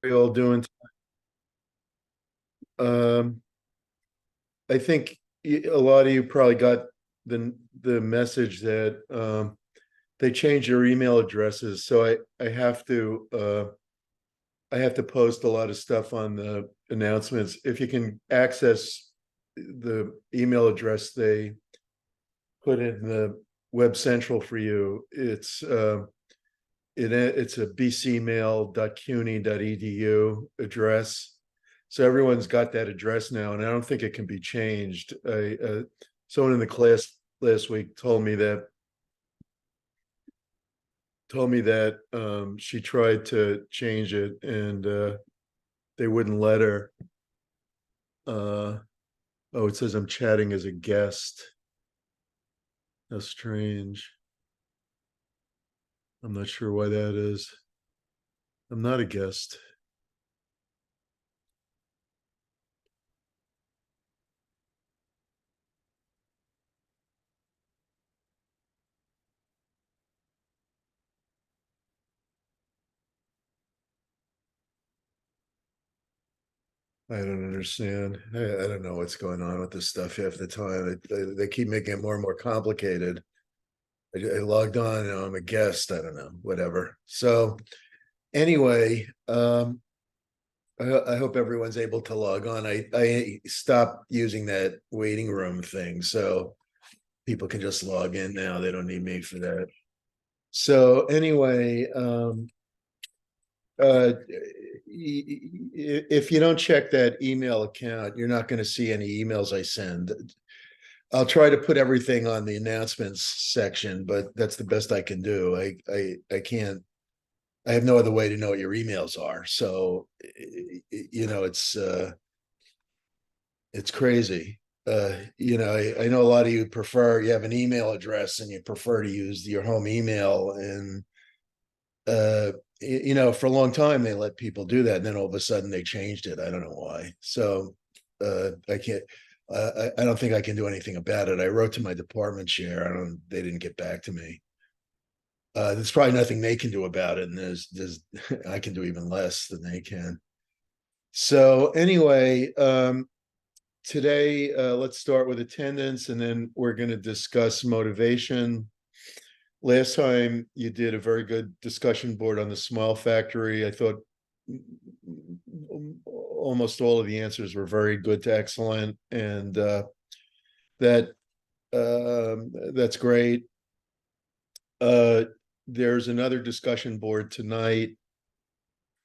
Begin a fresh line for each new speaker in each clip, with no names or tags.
you all doing? Um, I think a lot of you probably got the message that they changed your email addresses. So I have to post a lot of stuff on the announcements. If you can access the email address they put in the Web Central for you, it's a bcmail.cuny.edu address. So everyone's got that address now, and I don't think it can be changed. Someone in the class last week told me that she tried to change it and they wouldn't let her. Uh, oh, it says I'm chatting as a guest. How strange. I'm not sure why that is. I'm not a guest. I don't understand. I don't know what's going on with this stuff half the time. They keep making it more and more complicated. I logged on and I'm a guest. I don't know, whatever. So anyway, I hope everyone's able to log on. I stopped using that waiting room thing, so people can just log in now. They don't need me for that. So anyway, uh, if you don't check that email account, you're not going to see any emails I send. I'll try to put everything on the announcements section, but that's the best I can do. I can't. I have no other way to know what your emails are. So, it's crazy. I know a lot of you prefer you have an email address and you prefer to use your home email, and for a long time they let people do that, and then all of a sudden they changed it. I don't know why. So I can't. I don't think I can do anything about it. I wrote to my department chair. I don't. They didn't get back to me. There's probably nothing they can do about it, and there's I can do even less than they can. So anyway, today let's start with attendance, and then we're going to discuss motivation. Last time you did a very good discussion board on the Smile Factory. I thought almost all of the answers were very good to excellent, and that that's great. Uh, there's another discussion board tonight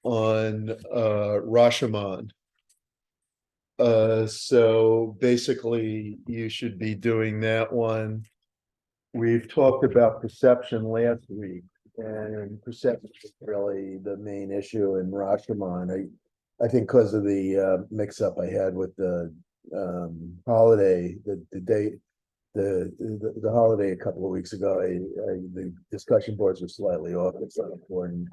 on Rashomon. So basically, you should be doing that one. We've talked about perception last week, and perception is really the main issue in Rashomon. I think because of the mix-up I had with the holiday, the date, the holiday a couple of weeks ago, the discussion boards were slightly off. It's not important.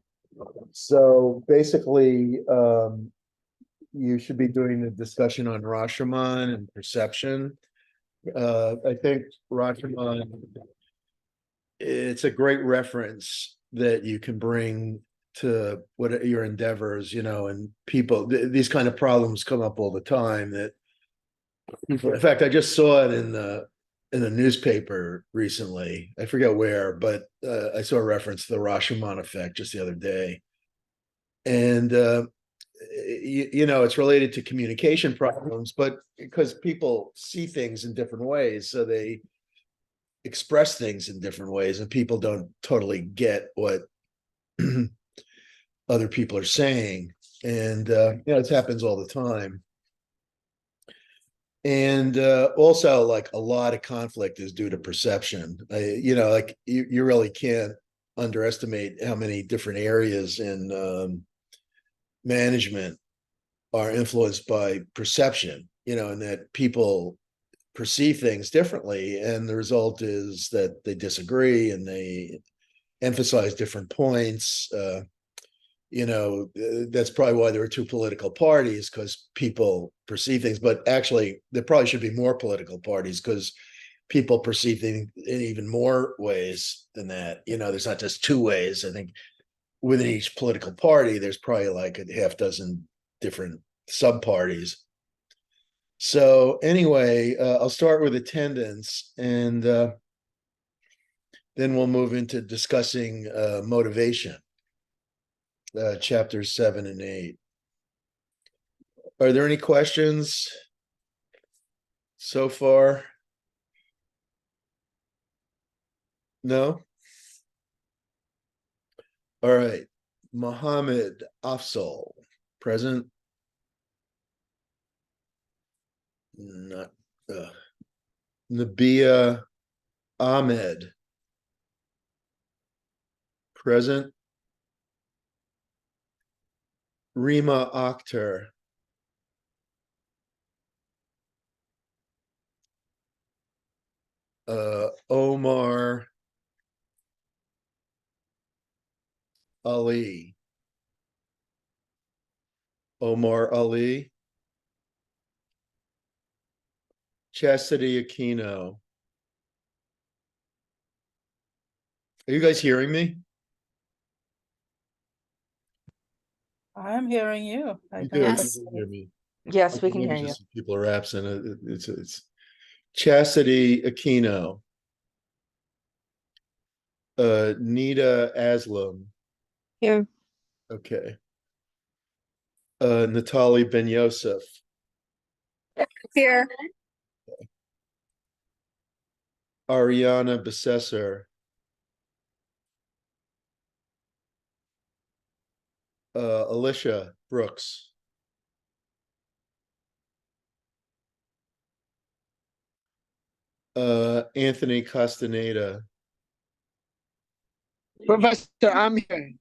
So basically, you should be doing the discussion on Rashomon and perception. I think Rashomon, it's a great reference that you can bring to what your endeavors, and people, these kind of problems come up all the time that people, in fact, I just saw it in the newspaper recently. I forget where, but I saw a reference to the Rashomon effect just the other day. And it's related to communication problems, but because people see things in different ways, so they express things in different ways, and people don't totally get what other people are saying. And it happens all the time. And also, like, a lot of conflict is due to perception. Like you really can't underestimate how many different areas in management are influenced by perception, and that people perceive things differently. And the result is that they disagree and they emphasize different points. That's probably why there are two political parties, because people perceive things, but actually there probably should be more political parties because people perceive things in even more ways than that. There's not just two ways. I think within each political party, there's probably like a half dozen different sub parties. So anyway, I'll start with attendance, and then we'll move into discussing motivation, chapters 7 and 8. Are there any questions so far? No? All right. Mohammed Afzal, present. Not Nabia Ahmed, present. Rima Akhtar, Omar Ali. Omar Ali. Chastity Aquino. Are you guys hearing me?
I'm hearing you. I
You
don't
do.
Yes.
You can hear me.
Yes, we can
Maybe
hear you.
just people are absent. It's Chastity Aquino. Nita Aslam.
Here.
Okay. Natalie Ben Yosef.
Here.
Ariana Besesser. Alicia Brooks. Anthony Castaneda.
Professor, I'm here.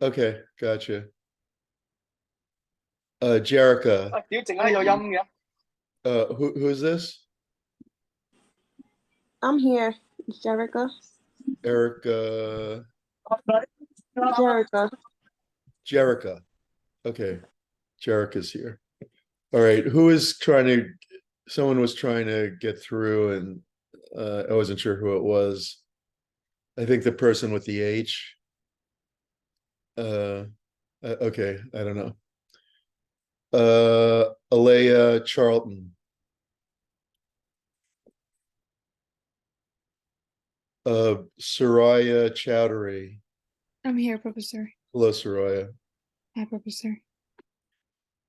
Okay, gotcha. Jerica. Who's this?
I'm here, Jerica.
Erica.
Jerica.
Jerica. Okay. Jerica's here. All right. Who is trying to, someone was trying to get through, and I wasn't sure who it was. I think the person with the H. Okay, I don't know. Alea Charlton. Soraya Chowdhury.
I'm here, Professor.
Hello, Soraya.
Hi, Professor.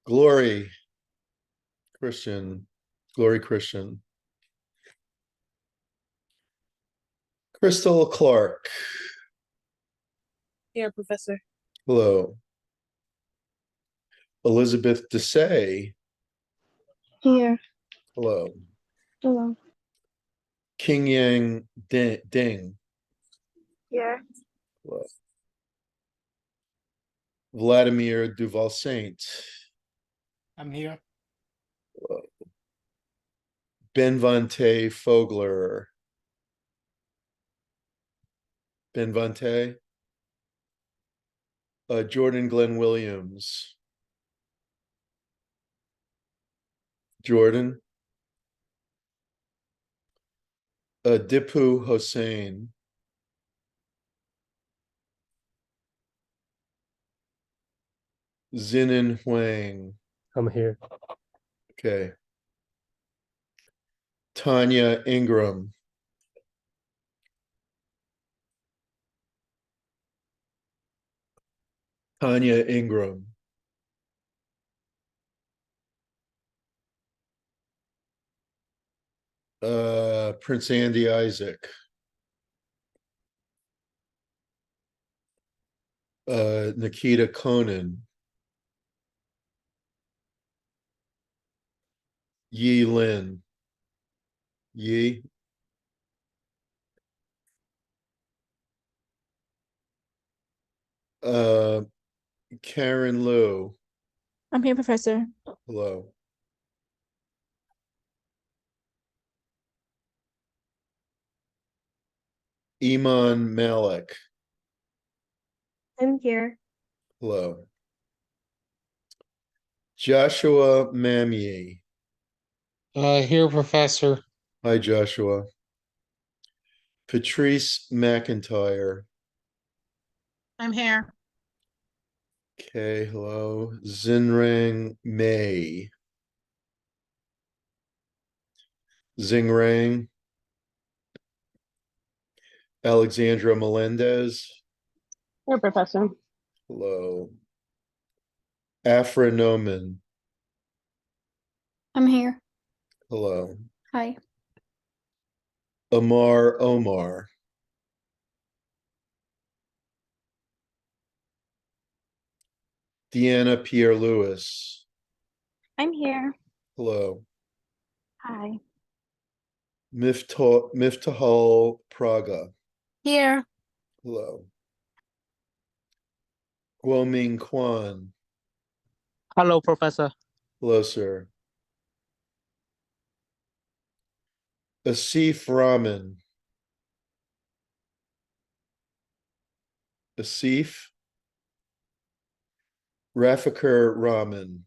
Glory Christian. Glory Christian. Crystal Clark.
Here, Professor.
Hello. Elizabeth Desai.
Here.
Hello.
Hello.
King Yang Ding.
Here.
Hello. Vladimir Duval Saint.
I'm here.
Hello. Benvante Fogler. Benvante. Jordan Glenn Williams. Jordan. Dipu Hossein. Zinan Huang.
I'm here.
Okay. Tanya Ingram. Tanya Ingram. Prince Andy Isaac. Nikita Conan. Yi Lin. Yi. Karen Liu.
I'm here, Professor.
Hello. Iman Malik.
I'm here.
Hello. Joshua Mamie.
Here, Professor.
Hi, Joshua. Patrice McIntyre.
I'm here.
Okay, hello, Zinrang May. Zingrang. Alexandra Melendez,
Here, Professor.
hello. Afra Noman,
I'm here.
hello.
Hi.
Amar Omar, Deanna Pierre Lewis,
I'm here.
hello.
Hi.
Miftahal Praga,
Here.
hello. Guoming Kwan,
Hello, Professor.
hello, sir. Asif Rahman, Asif Rafikar Rahman.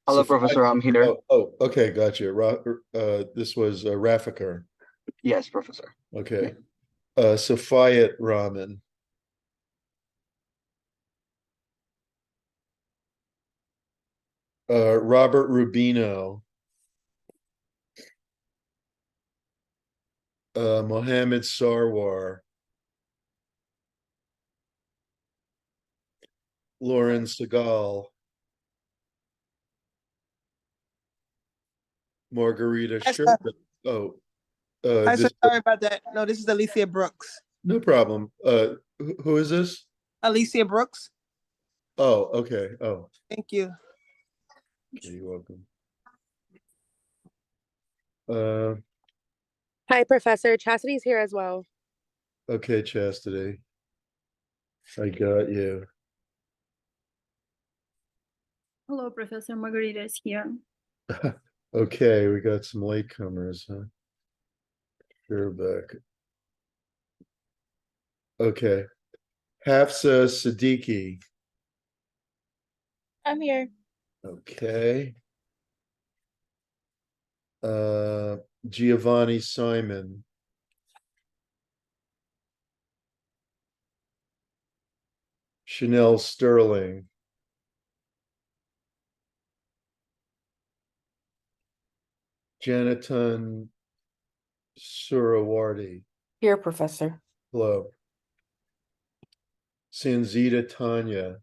Hello,
Saf-
Professor. I'm here.
Okay, gotcha. This was Rafikar.
Yes, Professor.
Okay. Safayat Rahman. Robert Rubino. Mohammed Sarwar. Lauren Segal. Margarita
Hi, sir.
Sherman. Oh,
Hi, sir.
this,
Sorry about that. No, this is Alicia Brooks.
no problem. Who is this?
Alicia Brooks.
Oh, okay. Oh,
Thank you.
okay, you're welcome. Uh,
Hi, Professor. Chastity's here as well.
okay, Chastity. I got you.
Hello, Professor Margarita is here.
Okay, we got some latecomers, huh? Sure back. Okay. Hafsa Siddiqui.
I'm here.
Okay. Giovanni Simon. Chanel Sterling. Janiton Surawardi.
Here, Professor.
Hello. Sanzita Tanya.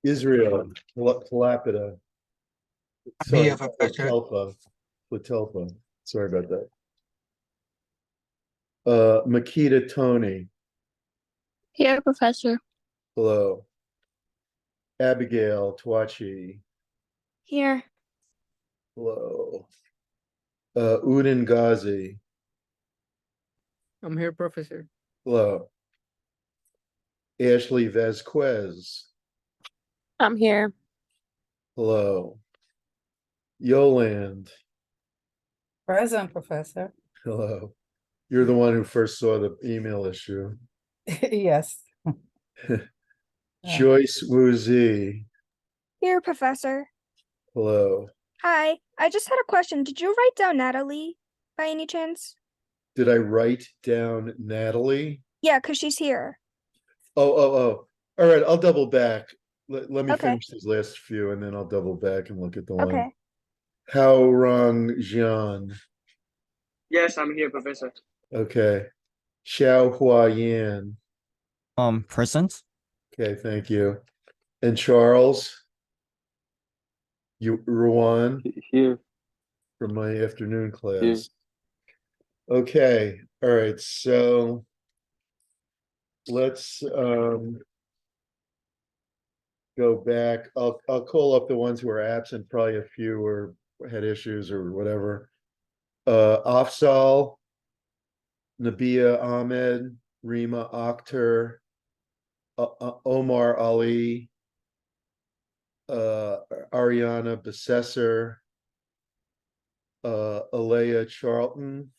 Israel Kalapida. Sorry,
here, Professor.
Platelpa. Sorry about that. Makita Tony.
Here, Professor.
Hello. Abigail Twachi.
Here.
Hello. Udin Ghazi.
I'm here, Professor.
Hello. Ashley Vasquez.
I'm here.
Hello. Yoland.
Present, Professor.
Hello. You're the one who first saw the email issue.
Yes.
Joyce Woozy.
Here, Professor.
Hello.
Hi. I just had a question. Did you write down Natalie by any chance?
Did I write down Natalie?
Yeah, because she's here.
Oh. All right, I'll double back. Let me
Okay.
finish these last few and then I'll double back and look at the one.
Okay.
Hao Rong Jian.
Yes, I'm here, Professor.
Okay. Xiao Hua Yan.
Present.
Okay, thank you. And Charles. Ruan
Here.
from my afternoon class. Okay, all right, so let's go back. I'll call up the ones who are absent, probably a few were had issues or whatever. Afzal, Nabia Ahmed, Rima Akhtar, Omar Ali, Ariana Besesser, Alea Charlton,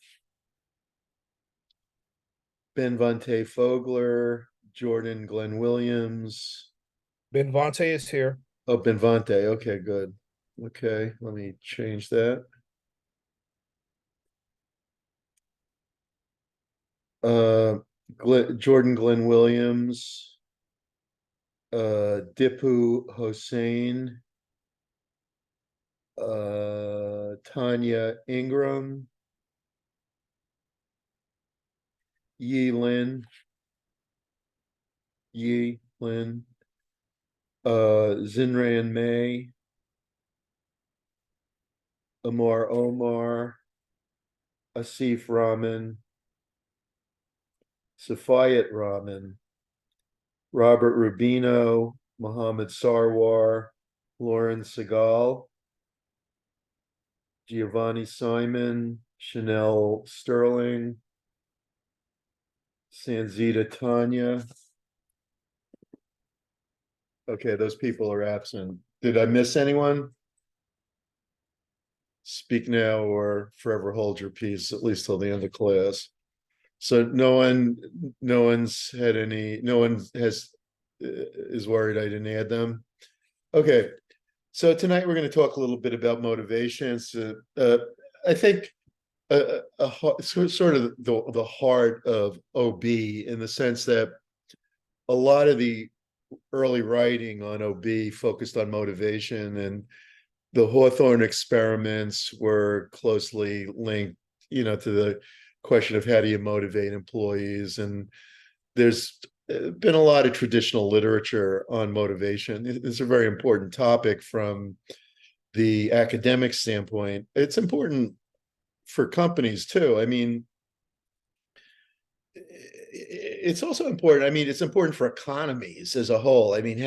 Benvante Fogler, Jordan Glenn Williams.
Benvante is here.
Oh, Benvante. Okay, good. Okay, let me change that. Jordan Glenn Williams, Dipu Hossein, Tanya Ingram, Yi Lin, Zinran May, Amar Omar, Asif Rahman, Safayat Rahman, Robert Rubino, Mohammed Sarwar, Lauren Segal, Giovanni Simon, Chanel Sterling, Sanzita Tanya. Okay, those people are absent. Did I miss anyone? Speak now or forever hold your peace, at least till the end of class. So no one has is worried I didn't add them. Okay, so tonight we're going to talk a little bit about motivations. I think sort of the heart of OB, in the sense that a lot of the early writing on OB focused on motivation, and the Hawthorne experiments were closely linked, to the question of how do you motivate employees. And there's been a lot of traditional literature on motivation. It's a very important topic from the academic standpoint. It's important for companies too. I mean, it's also important. I mean, it's important for economies as a whole. I mean,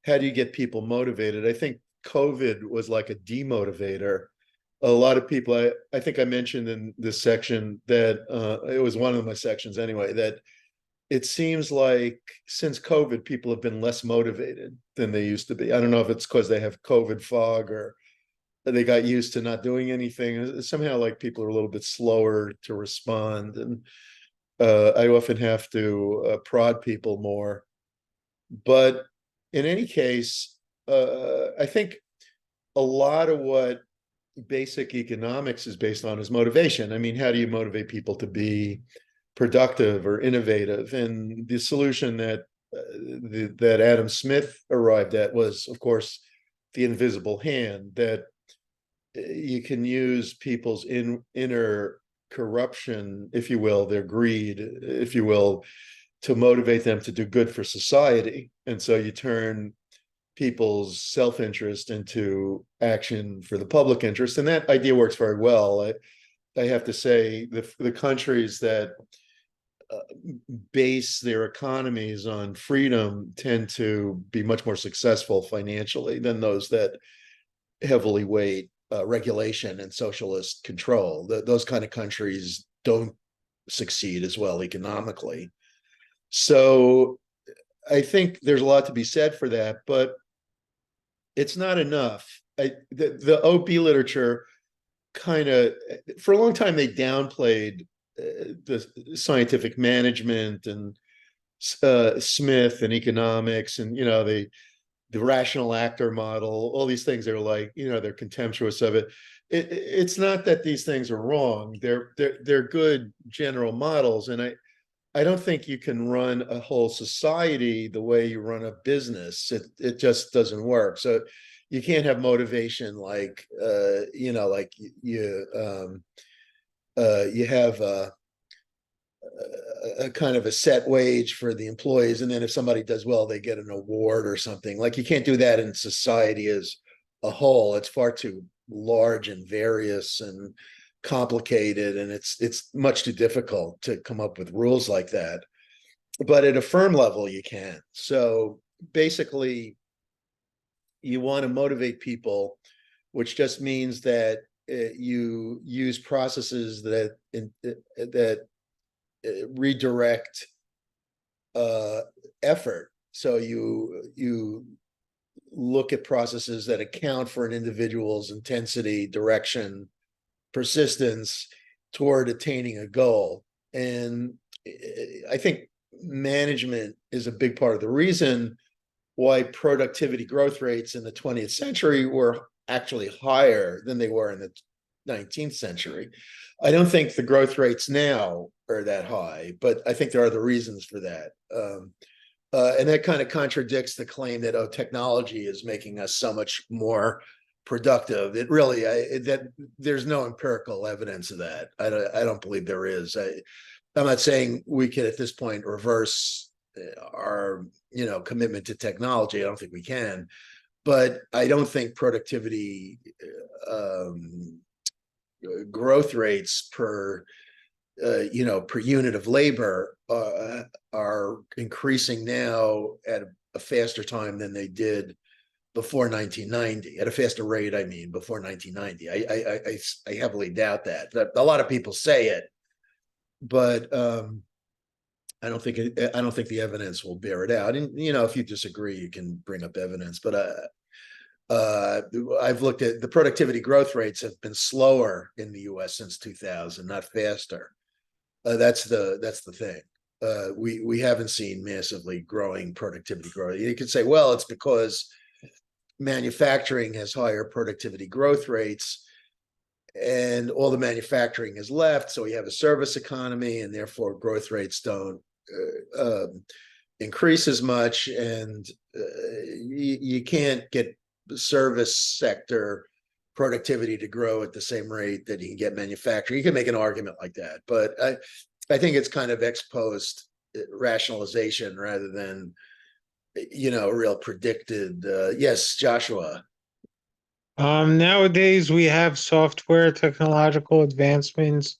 how do you get people motivated? I think COVID was like a demotivator. A lot of people, I think I mentioned in this section that it was one of my sections anyway, that it seems like since COVID, people have been less motivated than they used to be. I don't know if it's because they have COVID fog or they got used to not doing anything. Somehow, like, people are a little bit slower to respond. And I often have to prod people more. But in any case, I think a lot of what basic economics is based on is motivation. I mean, how do you motivate people to be productive or innovative? And the solution that that Adam Smith arrived at was, of course, the invisible hand, that you can use people's inner corruption, if you will, their greed, if you will, to motivate them to do good for society. And so you turn people's self-interest into action for the public interest. And that idea works very well. I have to say, the countries that base their economies on freedom tend to be much more successful financially than those that heavily weight regulation and socialist control. Those kind of countries don't succeed as well economically. So I think there's a lot to be said for that, but it's not enough. The OB literature kind of, for a long time, they downplayed the scientific management and Smith and economics, and the rational actor model. All these things are like, they're contemptuous of it. It's not that these things are wrong. They're good general models, and I don't think you can run a whole society the way you run a business. It just doesn't work. So you can't have motivation like like you have a kind of a set wage for the employees, and then if somebody does well, they get an award or something. Like, you can't do that in society as a whole. It's far too large and various and complicated, and it's much too difficult to come up with rules like that. But at a firm level, you can. So basically, you want to motivate people, which just means that you use processes that redirect effort. So you look at processes that account for an individual's intensity, direction, persistence toward attaining a goal. And I think management is a big part of the reason why productivity growth rates in the 20th century were actually higher than they were in the 19th century. I don't think the growth rates now are that high, but I think there are other reasons for that. And that kind of contradicts the claim that, oh, technology is making us so much more productive. It really, that there's no empirical evidence of that. I don't believe there is. I'm not saying we can at this point reverse our, commitment to technology. I don't think we can, but I don't think productivity growth rates per per unit of labor are increasing now at a faster time than they did before 1990, at a faster rate. I mean, before 1990. I heavily doubt that. A lot of people say it, but I don't think the evidence will bear it out. And if you disagree, you can bring up evidence. But I've looked at the productivity growth rates have been slower in the U.S. since 2000, not faster. That's the thing. We haven't seen massively growing productivity growth. You could say, well, it's because manufacturing has higher productivity growth rates, and all the manufacturing is left. So we have a service economy, and therefore growth rates don't increase as much, and you can't get the service sector productivity to grow at the same rate that you can get manufacturing. You can make an argument like that, but I think it's kind of ex post rationalization rather than real predicted. Yes, Joshua.
Nowadays we have software technological advancements,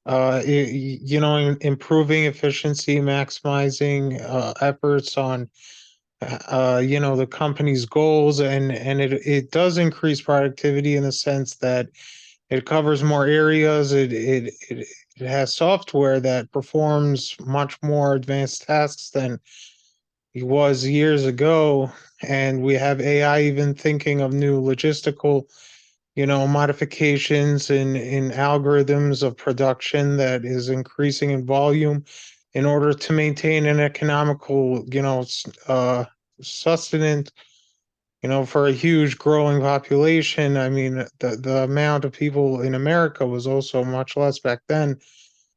improving efficiency, maximizing efforts on the company's goals, and it does increase productivity in the sense that it covers more areas. It has software that performs much more advanced tasks than it was years ago, and we have AI even thinking of new logistical modifications in algorithms of production that is increasing in volume in order to maintain an economical sustenance for a huge growing population. I mean, the amount of people in America was also much less back then.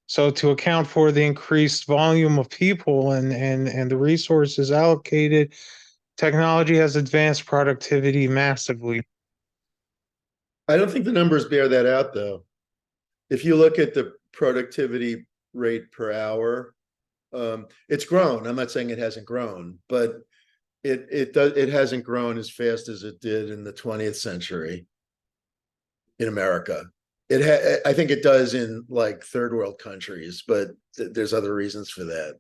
So to account for the increased volume of people and the resources allocated, technology has advanced productivity massively.
I don't think the numbers bear that out, though. If you look at the productivity rate per hour, it's grown. I'm not saying it hasn't grown, but it hasn't grown as fast as it did in the 20th century in America. I think it does in like third world countries, but there's other reasons for that,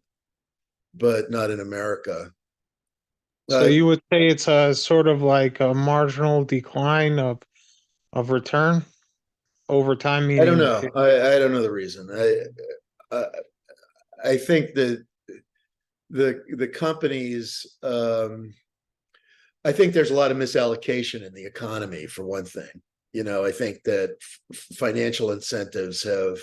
but not in America.
So you would say it's a sort of like a marginal decline of return over time, meaning
I don't know. I don't know the reason. I think that the companies, I think there's a lot of misallocation in the economy, for one thing. I think that financial incentives have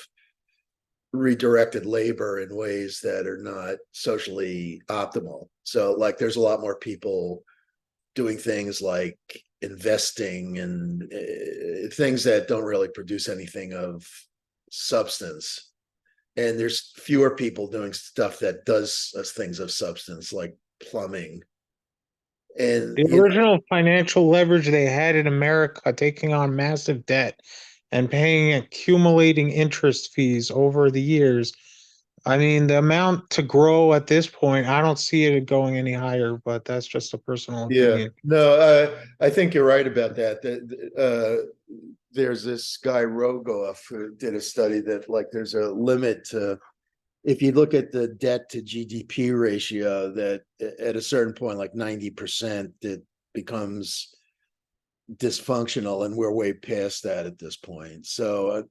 redirected labor in ways that are not socially optimal. So like there's a lot more people doing things like investing and things that don't really produce anything of substance. And there's fewer people doing stuff that does things of substance, like plumbing. And
the original financial leverage they had in America, taking on massive debt and paying accumulating interest fees over the years. I mean, the amount to grow at this point, I don't see it going any higher, but that's just a personal opinion.
No, I think you're right about that. There's this guy Rogoff who did a study that like there's a limit to, if you look at the debt to GDP ratio, that at a certain point, like 90%, it becomes dysfunctional, and we're way past that at this point. So,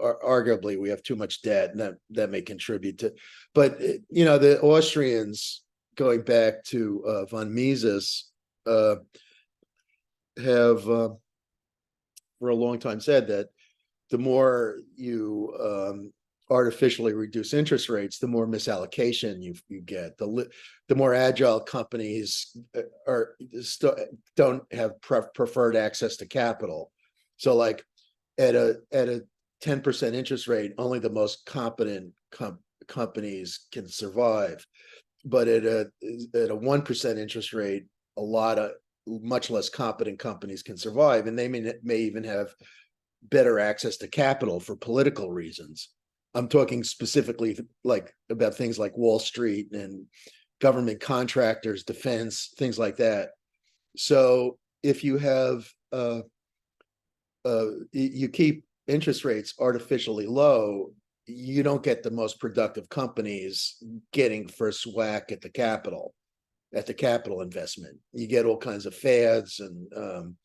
arguably we have too much debt, and that may contribute to, but, the Austrians, going back to von Mises, have for a long time said that the more you artificially reduce interest rates, the more misallocation you get. The more agile companies don't have preferred access to capital. So like at a 10% interest rate, only the most competent companies can survive. But at a 1% interest rate, a lot of much less competent companies can survive, and they may even have better access to capital for political reasons. I'm talking specifically like about things like Wall Street and government contractors, defense, things like that. So if you have you keep interest rates artificially low, you don't get the most productive companies getting first whack at the capital investment. You get all kinds of fads and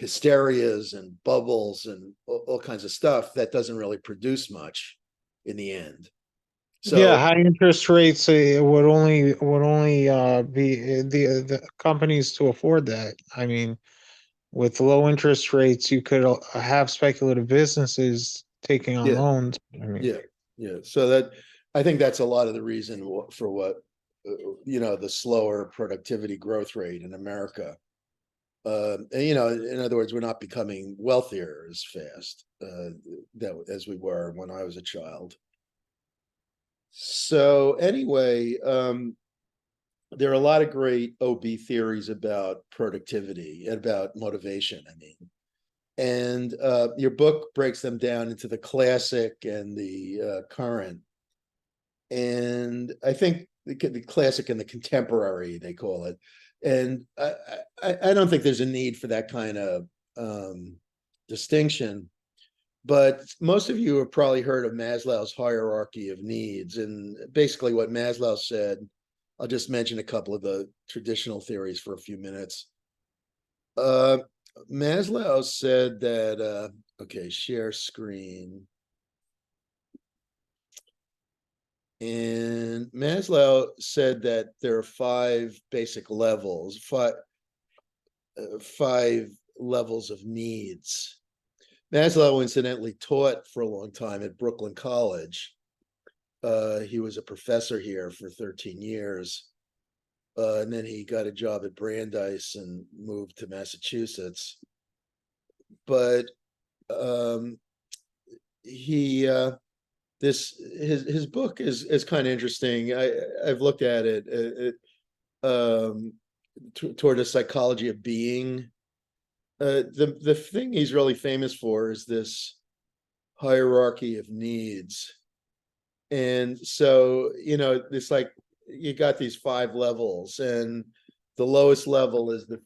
hysterias and bubbles and all kinds of stuff that doesn't really produce much in the end. So
Yeah, high interest rates would only be the companies to afford that. I mean, with low interest rates, you could have speculative businesses taking on
Yeah.
loans. I mean,
yeah. So that, I think that's a lot of the reason for what the slower productivity growth rate in America. And, in other words, we're not becoming wealthier as fast as we were when I was a child. So anyway, there are a lot of great OB theories about productivity and about motivation. I mean, and your book breaks them down into the classic and the current. And I think the classic and the contemporary, they call it. And I don't think there's a need for that kind of distinction. But most of you have probably heard of Maslow's hierarchy of needs. And basically what Maslow said, I'll just mention a couple of the traditional theories for a few minutes. Maslow said that, okay, share screen. And Maslow said that there are five basic levels, five levels of needs. Maslow incidentally taught for a long time at Brooklyn College. He was a professor here for 13 years. And then he got a job at Brandeis and moved to Massachusetts. But his book is kind of interesting. I've looked at it toward a psychology of being. The thing he's really famous for is this hierarchy of needs. And so, it's like you got these five levels, and the lowest level is the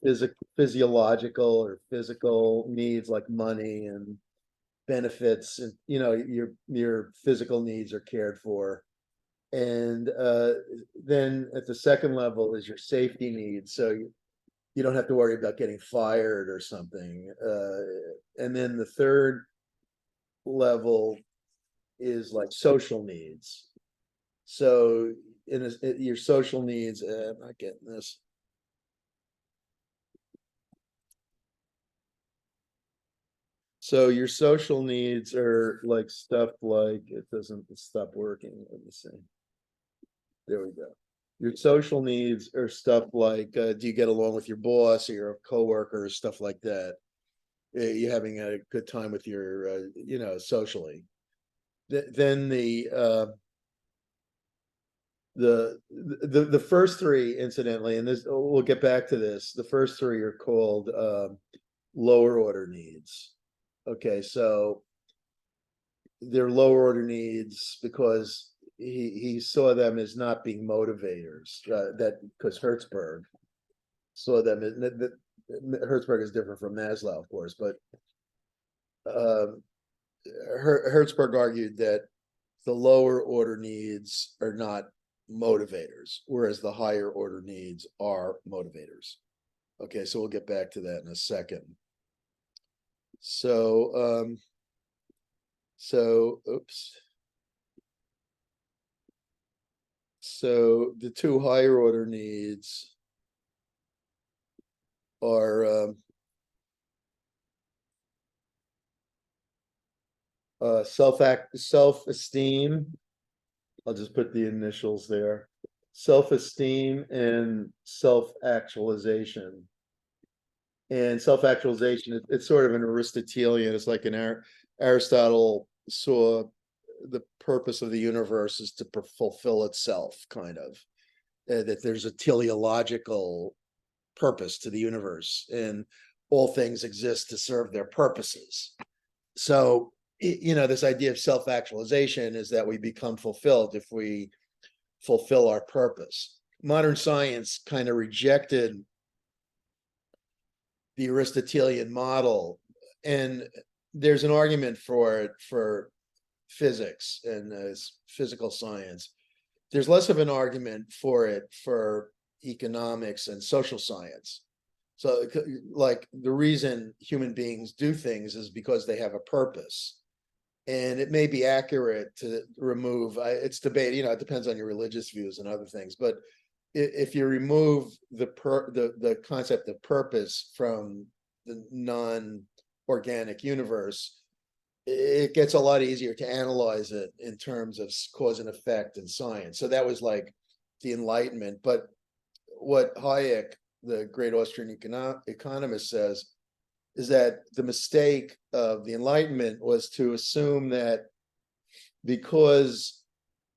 physiological or physical needs like money and benefits, and your physical needs are cared for. And then at the second level is your safety needs. So you don't have to worry about getting fired or something. And then the third level is like social needs. So your social needs, I'm not getting this. So your social needs are like stuff like, it doesn't stop working. Let me see. There we go. Your social needs are stuff like, do you get along with your boss or your coworkers, stuff like that. You're having a good time with your, socially. Then the first three, incidentally, and this, we'll get back to this. The first three are called lower order needs. Okay, so they're lower order needs because he saw them as not being motivators. Because Hertzberg saw them as that Hertzberg is different from Maslow, of course, but Hertzberg argued that the lower order needs are not motivators, whereas the higher order needs are motivators. Okay, so we'll get back to that in a second. So, oops. So the two higher order needs are self-esteem. I'll just put the initials there. Self-esteem and self-actualization. And self-actualization, it's sort of an Aristotelian, it's like an Aristotle saw the purpose of the universe is to fulfill itself, kind of. That there's a teleological purpose to the universe, and all things exist to serve their purposes. So, this idea of self-actualization is that we become fulfilled if we fulfill our purpose. Modern science kind of rejected the Aristotelian model, and there's an argument for it for physics and physical science. There's less of an argument for it for economics and social science. So, like, the reason human beings do things is because they have a purpose. And it may be accurate to remove, it's debate, it depends on your religious views and other things, but if you remove the concept of purpose from the non-organic universe, it gets a lot easier to analyze it in terms of cause and effect in science. So that was like the Enlightenment. But what Hayek, the great Austrian economist, says is that the mistake of the Enlightenment was to assume that because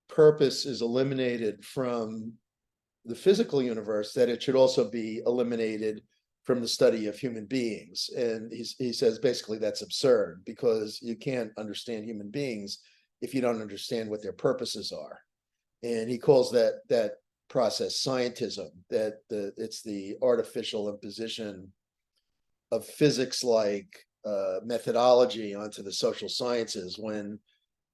purpose is eliminated from the physical universe, that it should also be eliminated from the study of human beings. And he says basically that's absurd, because you can't understand human beings if you don't understand what their purposes are. And he calls that process scientism, that it's the artificial imposition of physics-like methodology onto the social sciences, when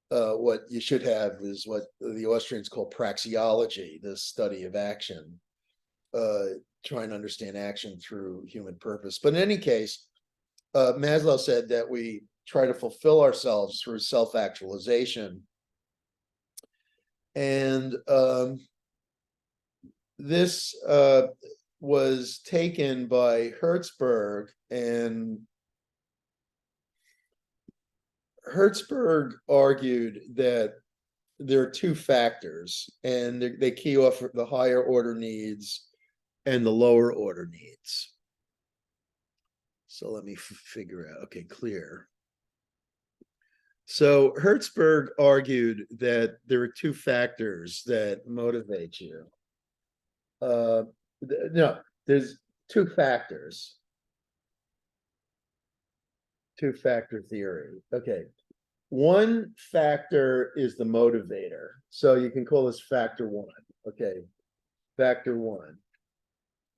what you should have is what the Austrians call praxeology, the study of action, trying to understand action through human purpose. But in any case, Maslow said that we try to fulfill ourselves through self-actualization. And this was taken by Hertzberg, and Hertzberg argued that there are two factors, and they key off the higher order needs and the lower order needs. So let me figure out, okay, clear. So Hertzberg argued that there are two factors that motivate you. No, there's two factors. Two-factor theory. Okay. One factor is the motivator. So you can call this factor one. Okay. Factor one.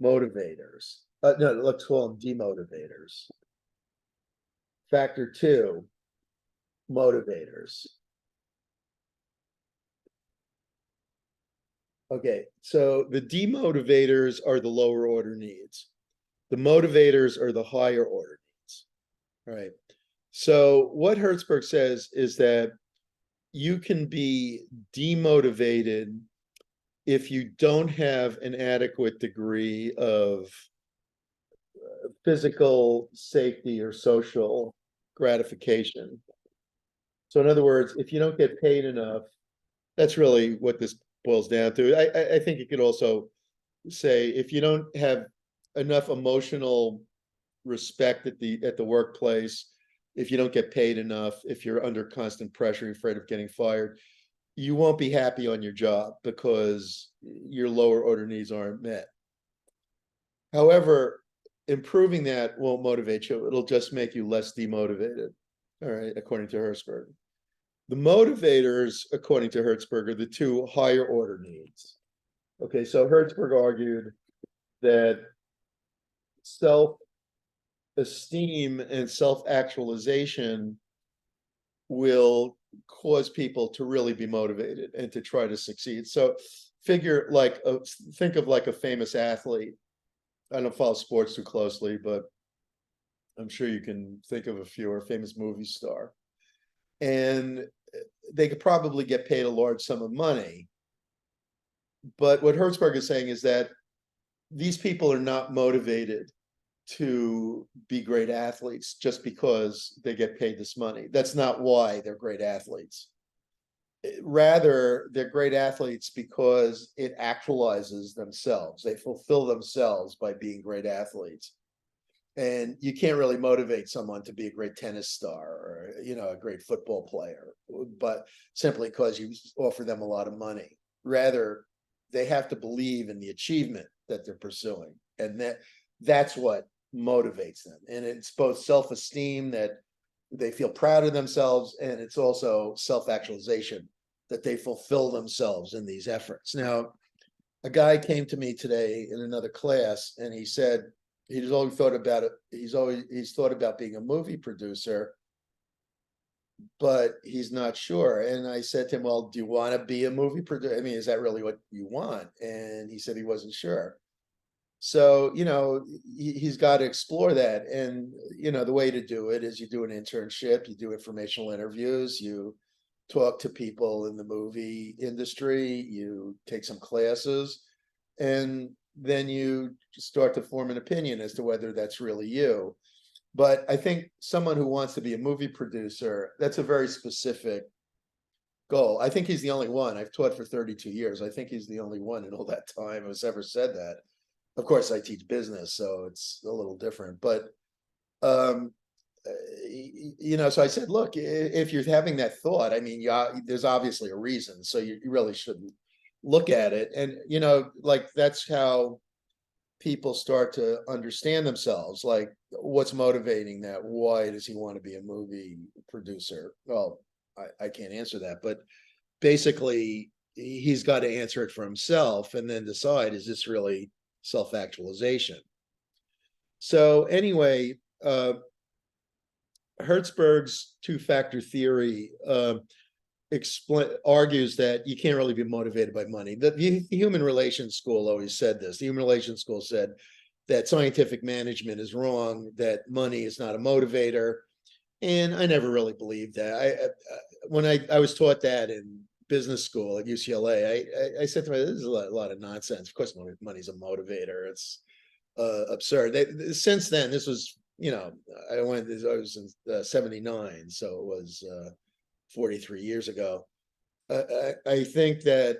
Motivators. No, let's call them demotivators. Factor two. Motivators. Okay. So the demotivators are the lower order needs. The motivators are the higher order needs. Right. So what Hertzberg says is that you can be demotivated if you don't have an adequate degree of physical safety or social gratification. So in other words, if you don't get paid enough, that's really what this boils down to. I think you could also say if you don't have enough emotional respect at the workplace, if you don't get paid enough, if you're under constant pressure and afraid of getting fired, you won't be happy on your job because your lower order needs aren't met. However, improving that won't motivate you. It'll just make you less demotivated. All right, according to Hertzberg. The motivators, according to Hertzberg, are the two higher order needs. Okay, so Hertzberg argued that self-esteem and self-actualization will cause people to really be motivated and to try to succeed. So think of like a famous athlete. I don't follow sports too closely, but I'm sure you can think of a few, or a famous movie star. And they could probably get paid a large sum of money. But what Hertzberg is saying is that these people are not motivated to be great athletes just because they get paid this money. That's not why they're great athletes. Rather, they're great athletes because it actualizes themselves. They fulfill themselves by being great athletes. And you can't really motivate someone to be a great tennis star or a great football player, but simply because you offer them a lot of money. Rather, they have to believe in the achievement that they're pursuing, and that's what motivates them. And it's both self-esteem, that they feel proud of themselves, and it's also self-actualization, that they fulfill themselves in these efforts. Now, a guy came to me today in another class, and he said he's always thought about it. He's thought about being a movie producer, but he's not sure. And I said to him, well, do you want to be a movie producer? I mean, is that really what you want? And he said he wasn't sure. So, he's got to explore that. And, the way to do it is you do an internship, you do informational interviews, you talk to people in the movie industry, you take some classes, and then you start to form an opinion as to whether that's really you. But I think someone who wants to be a movie producer, that's a very specific goal. I think he's the only one. I've taught for 32 years. I think he's the only one in all that time who's ever said that. Of course, I teach business, so it's a little different. But so I said, look, if you're having that thought, I mean, there's obviously a reason. So you really shouldn't look at it. And, that's how people start to understand themselves. Like, what's motivating that? Why does he want to be a movie producer? Well, I can't answer that. But basically, he's got to answer it for himself and then decide, is this really self-actualization? So anyway, Hertzberg's two-factor theory argues that you can't really be motivated by money. The human relations school always said this. The human relations school said that scientific management is wrong, that money is not a motivator. And I never really believed that. When I was taught that in business school at UCLA, I said to myself, this is a lot of nonsense. Of course, money's a motivator. It's absurd. Since then, this was, I was in 79, so it was 43 years ago. I think that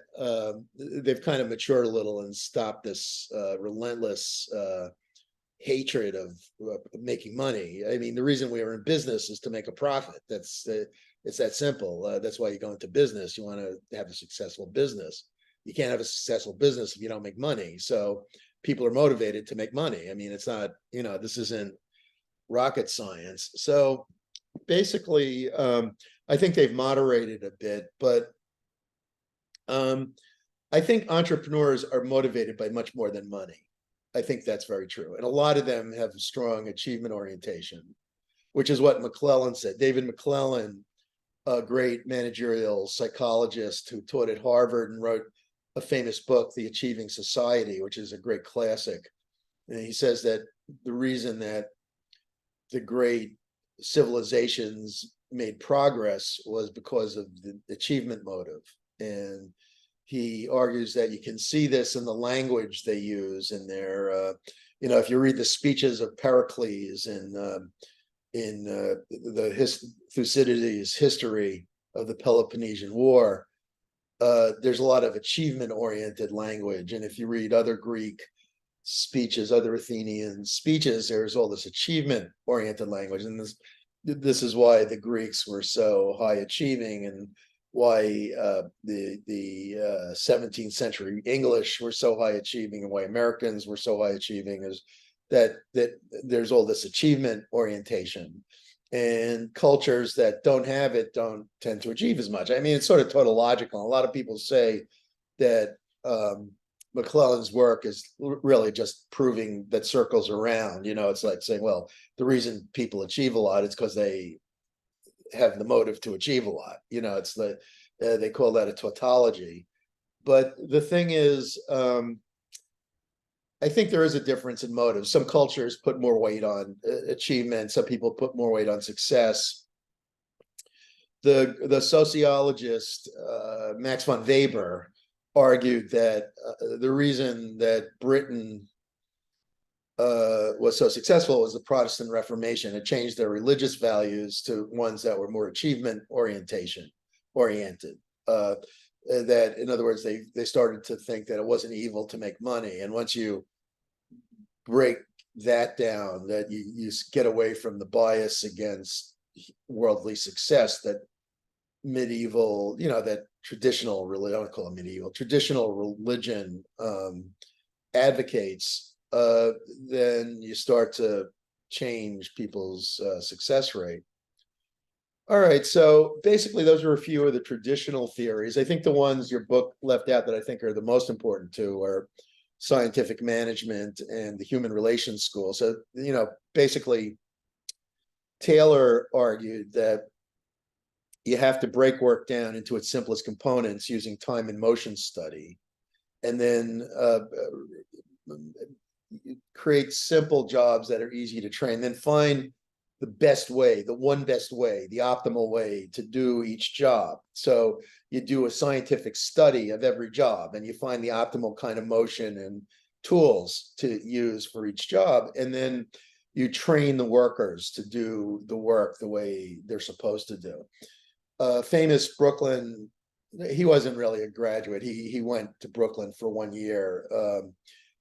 they've kind of matured a little and stopped this relentless hatred of making money. I mean, the reason we are in business is to make a profit. It's that simple. That's why you go into business. You want to have a successful business. You can't have a successful business if you don't make money. So people are motivated to make money. I mean, it's not, this isn't rocket science. So basically, I think they've moderated a bit, but I think entrepreneurs are motivated by much more than money. I think that's very true. And a lot of them have a strong achievement orientation, which is what McClellan said. David McClellan, a great managerial psychologist who taught at Harvard and wrote a famous book, The Achieving Society, which is a great classic. And he says that the reason that the great civilizations made progress was because of the achievement motive. And he argues that you can see this in the language they use in their, if you read the speeches of Pericles in Thucydides' history of the Peloponnesian War, there's a lot of achievement-oriented language. And if you read other Greek speeches, other Athenian speeches, there's all this achievement-oriented language. And this is why the Greeks were so high achieving, and why the 17th century English were so high achieving, and why Americans were so high achieving, is that there's all this achievement orientation. And cultures that don't have it don't tend to achieve as much. I mean, it's sort of tautological. A lot of people say that McClellan's work is really just proving that circles around. It's like saying, well, the reason people achieve a lot is because they have the motive to achieve a lot. It's they call that a tautology. But the thing is, I think there is a difference in motive. Some cultures put more weight on achievement. Some people put more weight on success. The sociologist Max von Weber argued that the reason that Britain was so successful was the Protestant Reformation. It changed their religious values to ones that were more achievement oriented. That, in other words, they started to think that it wasn't evil to make money. And once you break that down, that you get away from the bias against worldly success that medieval, that traditional religion, I don't call it medieval, traditional religion advocates, then you start to change people's success rate. All right, so basically those are a few of the traditional theories. I think the ones your book left out that I think are the most important too are scientific management and the human relations school. So, basically Taylor argued that you have to break work down into its simplest components using time and motion study, and then create simple jobs that are easy to train, then find the best way, the one best way, the optimal way to do each job. So you do a scientific study of every job and you find the optimal kind of motion and tools to use for each job. And then you train the workers to do the work the way they're supposed to do. Famous Brooklyn, he wasn't really a graduate. He went to Brooklyn for 1 year.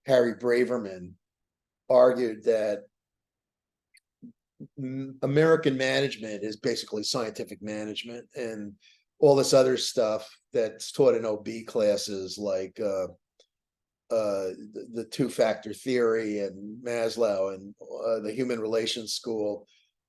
Harry Braverman argued that American management is basically scientific management, and all this other stuff that's taught in OB classes like the two-factor theory and Maslow and the human relations school,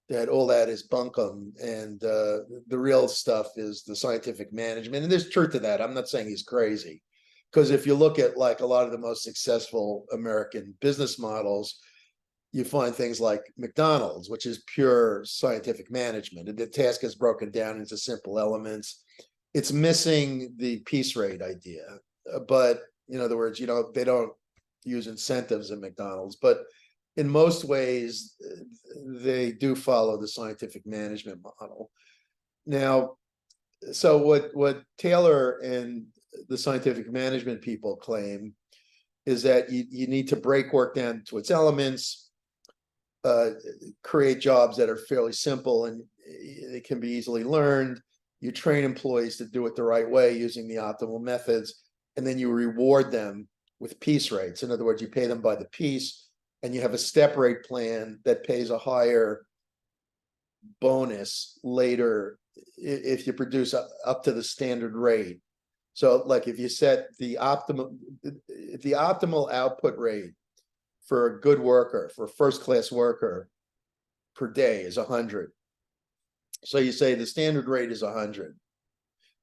that all that is bunkum, and the real stuff is the scientific management. And there's truth to that. I'm not saying he's crazy, because if you look at like a lot of the most successful American business models, you find things like McDonald's, which is pure scientific management. The task is broken down into simple elements. It's missing the piece rate idea. But in other words, they don't use incentives at McDonald's, but in most ways, they do follow the scientific management model. Now, so what Taylor and the scientific management people claim is that you need to break work down to its elements, create jobs that are fairly simple and they can be easily learned. You train employees to do it the right way using the optimal methods, and then you reward them with piece rates. In other words, you pay them by the piece, and you have a step rate plan that pays a higher bonus later if you produce up to the standard rate. So like if you set the optimal output rate for a good worker, for a first-class worker per day is 100. So you say the standard rate is 100.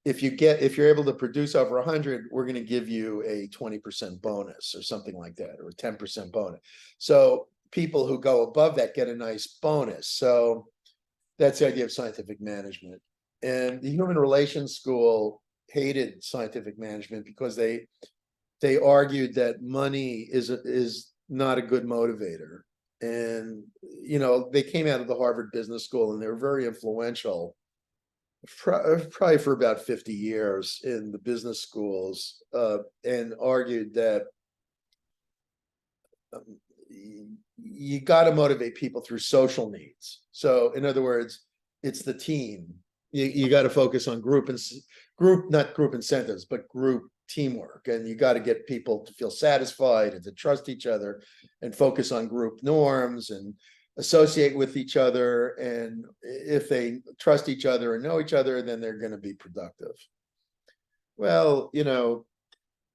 If you're able to produce over 100, we're going to give you a 20% bonus or something like that, or a 10% bonus. So people who go above that get a nice bonus. So that's the idea of scientific management. And the human relations school hated scientific management because they argued that money is not a good motivator. And they came out of the Harvard Business School, and they were very influential probably for about 50 years in the business schools, and argued that you got to motivate people through social needs. So in other words, it's the team. You got to focus on not group incentives, but group teamwork. And you got to get people to feel satisfied and to trust each other and focus on group norms and associate with each other. And if they trust each other and know each other, then they're going to be productive. Well,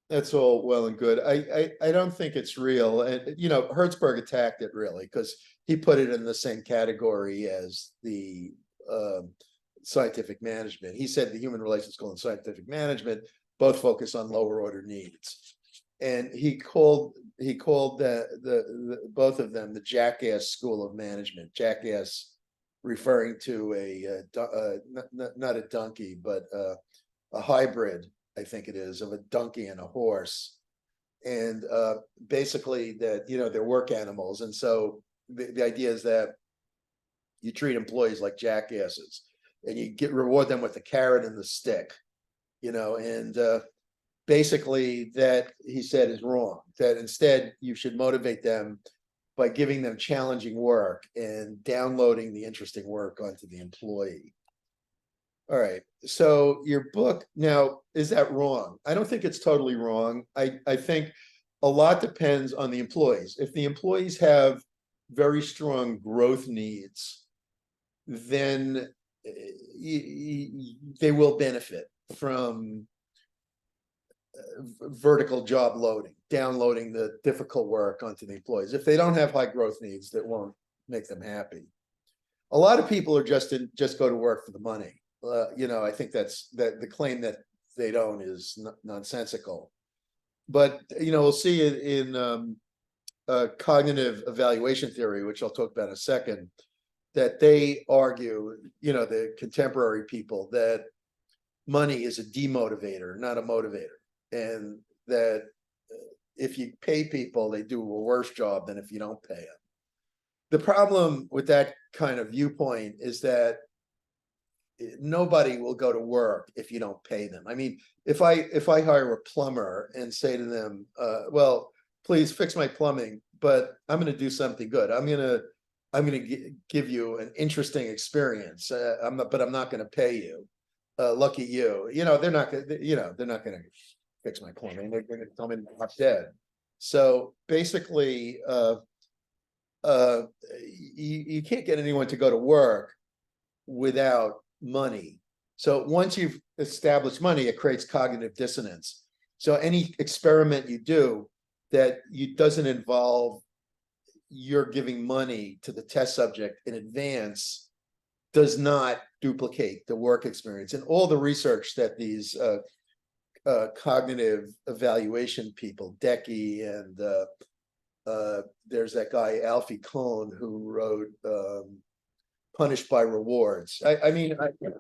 that's all well and good. I don't think it's real. And, Hertzberg attacked it really because he put it in the same category as the scientific management. He said the human relations school and scientific management both focus on lower order needs. And he called the both of them the jackass school of management. Jackass referring to not a donkey, but a hybrid, I think it is, of a donkey and a horse. And basically that, they're work animals. And so the idea is that you treat employees like jackasses and you reward them with the carrot and the stick, and basically that, he said, is wrong. That instead you should motivate them by giving them challenging work and downloading the interesting work onto the employee. All right, so your book, now, is that wrong? I don't think it's totally wrong. I think a lot depends on the employees. If the employees have very strong growth needs, then they will benefit from vertical job loading, downloading the difficult work onto the employees. If they don't have high growth needs, that won't make them happy. A lot of people are just go to work for the money. I think that the claim that they don't is nonsensical. But we'll see it in cognitive evaluation theory, which I'll talk about in a second, that they argue, the contemporary people, that money is a demotivator, not a motivator, and that if you pay people, they do a worse job than if you don't pay them. The problem with that kind of viewpoint is that nobody will go to work if you don't pay them. I mean, if I hire a plumber and say to them, well, please fix my plumbing, but I'm going to do something good. I'm going to give you an interesting experience. But I'm not going to pay you. Lucky you. They're not going to fix my plumbing. They're going to tell me I'm dead. So basically, you can't get anyone to go to work without money. So once you've established money, it creates cognitive dissonance. So any experiment you do that doesn't involve you're giving money to the test subject in advance does not duplicate the work experience. And all the research that these cognitive evaluation people, Decky, and there's that guy Alfie Kohn who wrote Punished by Rewards. I'm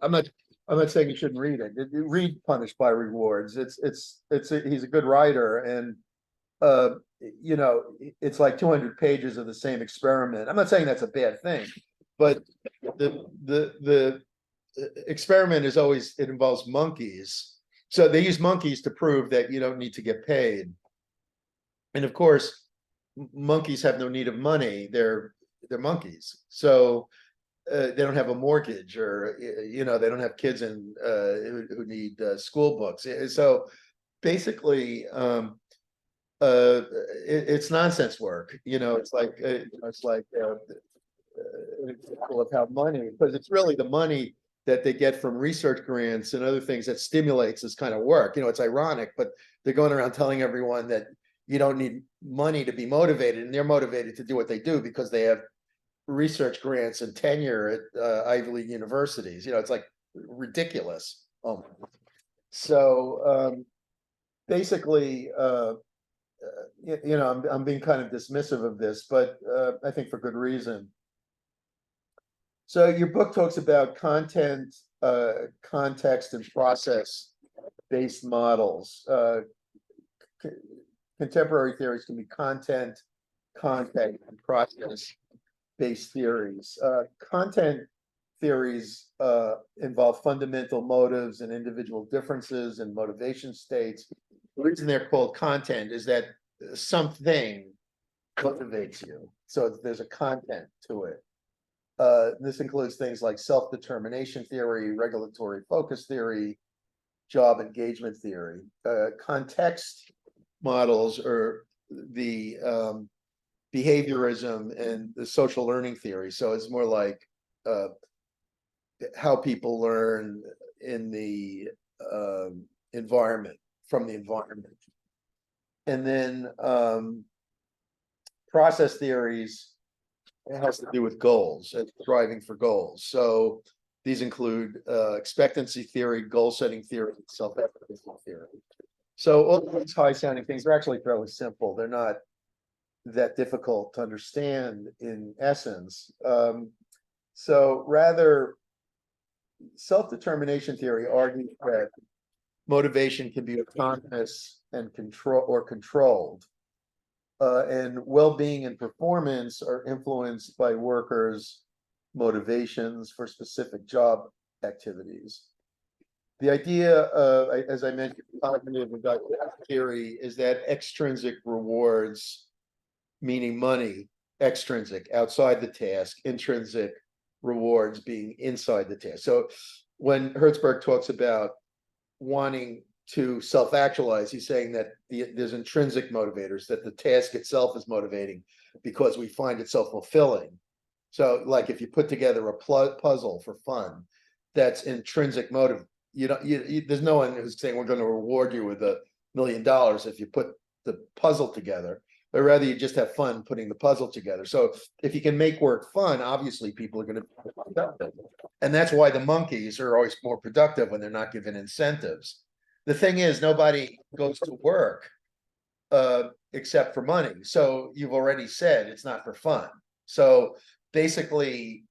not saying you shouldn't read it. Read Punished by Rewards. He's a good writer, and it's like 200 pages of the same experiment. I'm not saying that's a bad thing, but the experiment is always, it involves monkeys. So they use monkeys to prove that you don't need to get paid. And of course, monkeys have no need of money. They're monkeys. So they don't have a mortgage, or they don't have kids who need school books. So basically, it's nonsense work. It's like an example of how money, because it's really the money that they get from research grants and other things that stimulates this kind of work. It's ironic, but they're going around telling everyone that you don't need money to be motivated, and they're motivated to do what they do because they have research grants and tenure at Ivy League universities. It's like ridiculous. So basically, I'm being kind of dismissive of this, but I think for good reason. So your book talks about content, context, and process-based models. Contemporary theories can be content, context, and process-based theories. Content theories involve fundamental motives and individual differences and motivation states. The reason they're called content is that something motivates you. So there's a content to it. This includes things like self-determination theory, regulatory focus theory, job engagement theory. Context models are the behaviorism and the social learning theory. So it's more like how people learn in the environment, from the environment. And then process theories, it has to do with goals and striving for goals. So these include expectancy theory, goal setting theory, and self-efficacy theory. So all these high sounding things are actually fairly simple. They're not that difficult to understand in essence. So rather, self-determination theory argues that motivation can be autonomous and controlled. And well-being and performance are influenced by workers' motivations for specific job activities. The idea of, as I mentioned, cognitive theory is that extrinsic rewards, meaning money, extrinsic, outside the task, intrinsic rewards being inside the task. So when Hertzberg talks about wanting to self-actualize, he's saying that there's intrinsic motivators, that the task itself is motivating because we find it self-fulfilling. So like if you put together a puzzle for fun, that's intrinsic motive. There's no one who's saying we're going to reward you with $1 million if you put the puzzle together, but rather you just have fun putting the puzzle together. So if you can make work fun, obviously people are going to be productive. And that's why the monkeys are always more productive when they're not given incentives. The thing is, nobody goes to work except for money. So you've already said it's not for fun. So basically,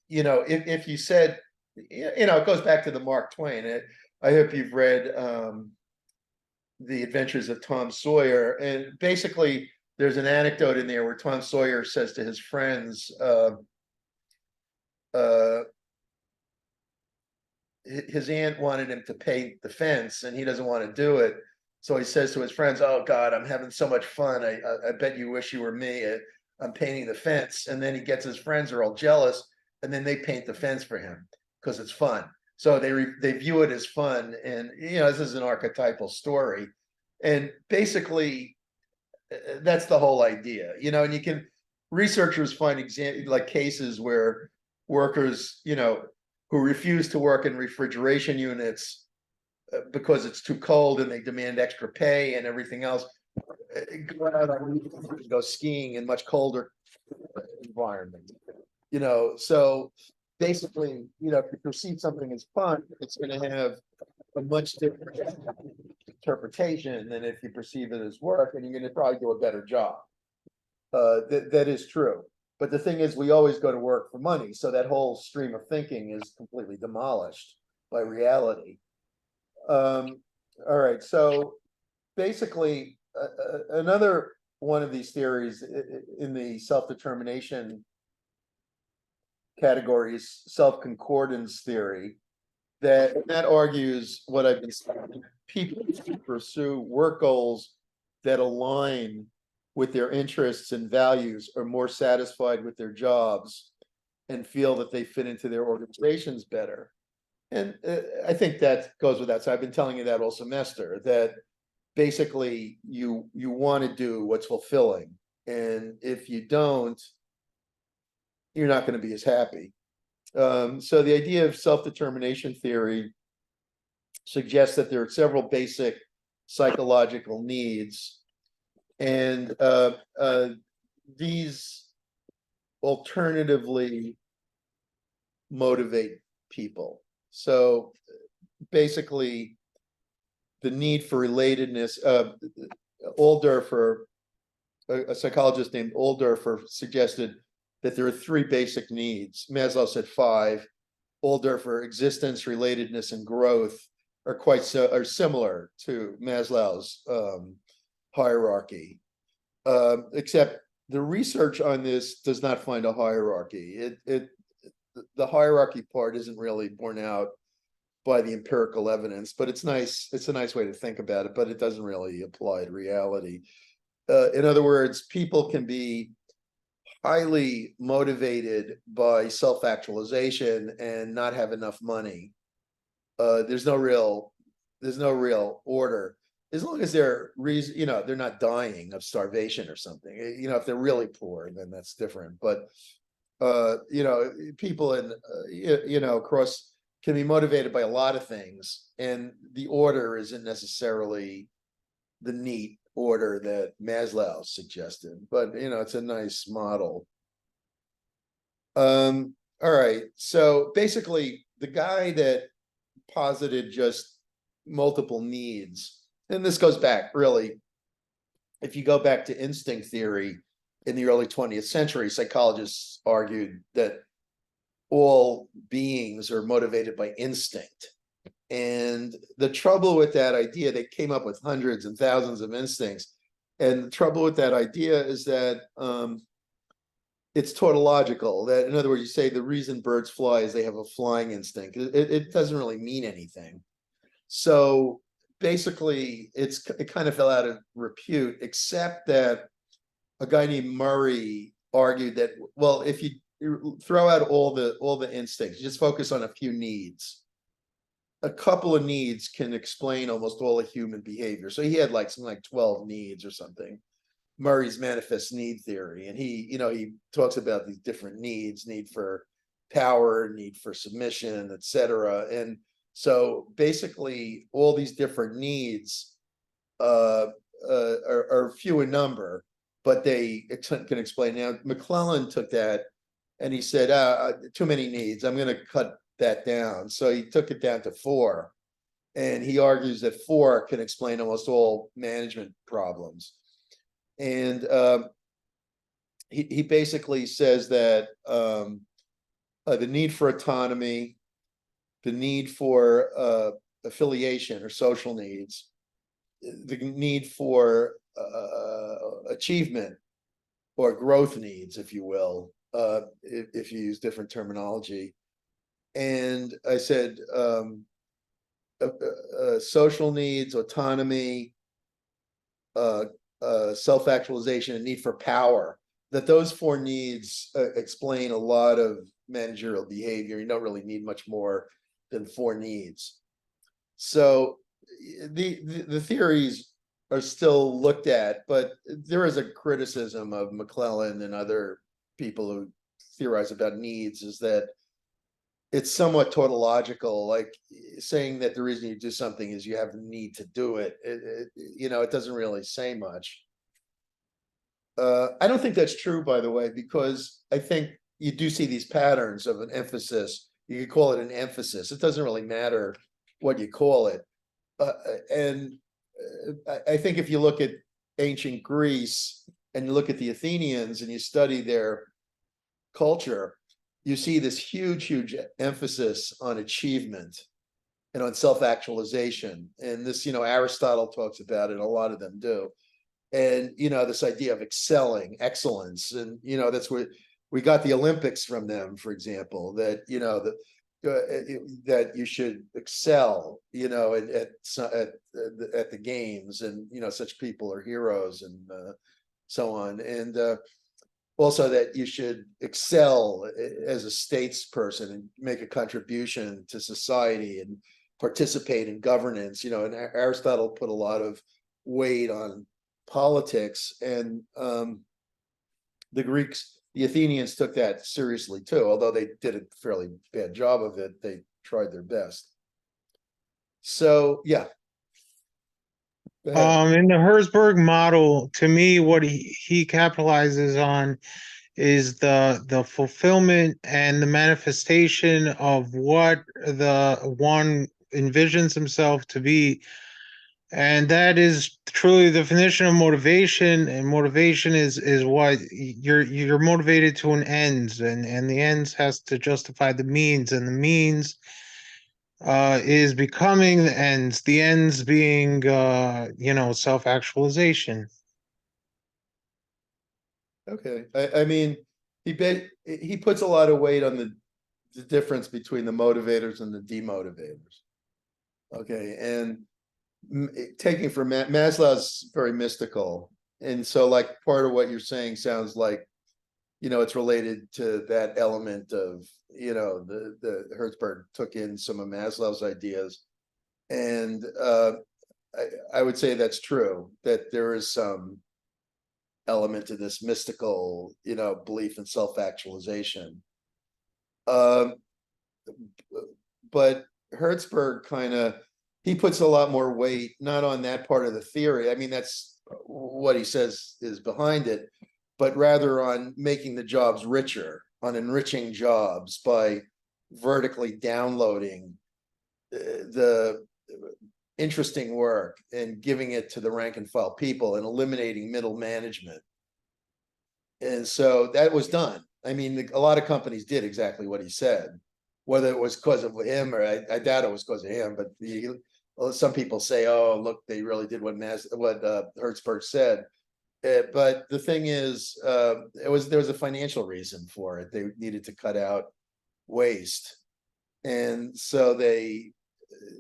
if you said, it goes back to the Mark Twain. I hope you've read The Adventures of Tom Sawyer. And basically, there's an anecdote in there where Tom Sawyer says to his friends, his aunt wanted him to paint the fence and he doesn't want to do it. So he says to his friends, "Oh God, I'm having so much fun. I bet you wish you were me. I'm painting the fence." And then he gets his friends are all jealous, and then they paint the fence for him because it's fun. So they view it as fun, and this is an archetypal story, and basically that's the whole idea. And you can researchers find like cases where workers, who refuse to work in refrigeration units because it's too cold and they demand extra pay and everything else, go skiing in much colder environments. So basically, if you perceive something as fun, it's going to have a much different interpretation than if you perceive it as work, and you're going to probably do a better job. That is true. But the thing is, we always go to work for money. So that whole stream of thinking is completely demolished by reality. All right. So basically, another one of these theories in the self-determination category is self-concordance theory. That argues what I've been saying. People pursue work goals that align with their interests and values are more satisfied with their jobs and feel that they fit into their organizations better. And I think that goes with that. So I've been telling you that all semester, that basically you want to do what's fulfilling. And if you don't, you're not going to be as happy. So the idea of self-determination theory suggests that there are several basic psychological needs, and these alternatively motivate people. So basically, the need for relatedness. Oldorfer, a psychologist named Oldorfer, suggested that there are 3 basic needs. Maslow said 5. Oldorfer, existence, relatedness, and growth, are similar to Maslow's hierarchy, except the research on this does not find a hierarchy. The hierarchy part isn't really borne out by the empirical evidence, but it's nice. It's a nice way to think about it, but it doesn't really apply to reality. In other words, people can be highly motivated by self-actualization and not have enough money. There's no real order, as long as they're they're not dying of starvation or something. If they're really poor, then that's different. But people across can be motivated by a lot of things, and the order isn't necessarily the neat order that Maslow suggested, but it's a nice model. All right, so basically the guy that posited just multiple needs, and this goes back really, if you go back to instinct theory in the early 20th century, psychologists argued that all beings are motivated by instinct. And the trouble with that idea, they came up with hundreds and thousands of instincts. And the trouble with that idea is that it's tautological. That, in other words, you say the reason birds fly is they have a flying instinct. It doesn't really mean anything. So basically, it kind of fell out of repute, except that a guy named Murray argued that, well, if you throw out all the instincts, just focus on a few needs, a couple of needs can explain almost all of human behavior. So he had something like 12 needs or something. Murray's manifest need theory, and he talks about these different needs: need for power, need for submission, etc. And so basically, all these different needs are few in number, but they can explain. Now, McClellan took that and he said, too many needs. I'm going to cut that down. So he took it down to 4. And he argues that 4 can explain almost all management problems. And he basically says that the need for autonomy, the need for affiliation or social needs, the need for achievement or growth needs, if you will, if you use different terminology. And I said, social needs, autonomy, self-actualization, and need for power, that those 4 needs explain a lot of managerial behavior. You don't really need much more than 4 needs. So the theories are still looked at, but there is a criticism of McClellan and other people who theorize about needs, is that it's somewhat tautological, like saying that the reason you do something is you have the need to do it. It doesn't really say much. I don't think that's true, by the way, because I think you do see these patterns of an emphasis. You could call it an emphasis. It doesn't really matter what you call it. And I think if you look at ancient Greece and you look at the Athenians and you study their culture, you see this huge emphasis on achievement and on self-actualization. And this, Aristotle talks about it, a lot of them do. And, this idea of excelling, excellence. And, that's where we got the Olympics from them, for example, that, that you should excel, at the games, and, such people are heroes and so on. And also that you should excel as a statesperson and make a contribution to society and participate in governance, and Aristotle put a lot of weight on politics, and the Athenians took that seriously too, although they did a fairly bad job of it. They tried their best. So yeah.
In the Herzberg model, to me, what he capitalizes on is the fulfillment and the manifestation of what the one envisions himself to be. And that is truly the definition of motivation. And motivation is what you're motivated to an ends, and the ends has to justify the means, and the means is becoming the ends being self-actualization.
Okay. I mean, he puts a lot of weight on the difference between the motivators and the demotivators. Okay. And taking from Maslow's very mystical. And so like part of what you're saying sounds like, it's related to that element of, the Herzberg took in some of Maslow's ideas. And I would say that's true, that there is some element to this mystical, belief in self-actualization. But Herzberg he puts a lot more weight, not on that part of the theory. I mean, that's what he says is behind it, but rather on making the jobs richer, on enriching jobs by vertically downloading the interesting work and giving it to the rank and file people and eliminating middle management. And so that was done. I mean, a lot of companies did exactly what he said, whether it was because of him or I doubt it was because of him, but some people say, oh, look, they really did what Herzberg said. But the thing is, there was a financial reason for it. They needed to cut out waste. And so they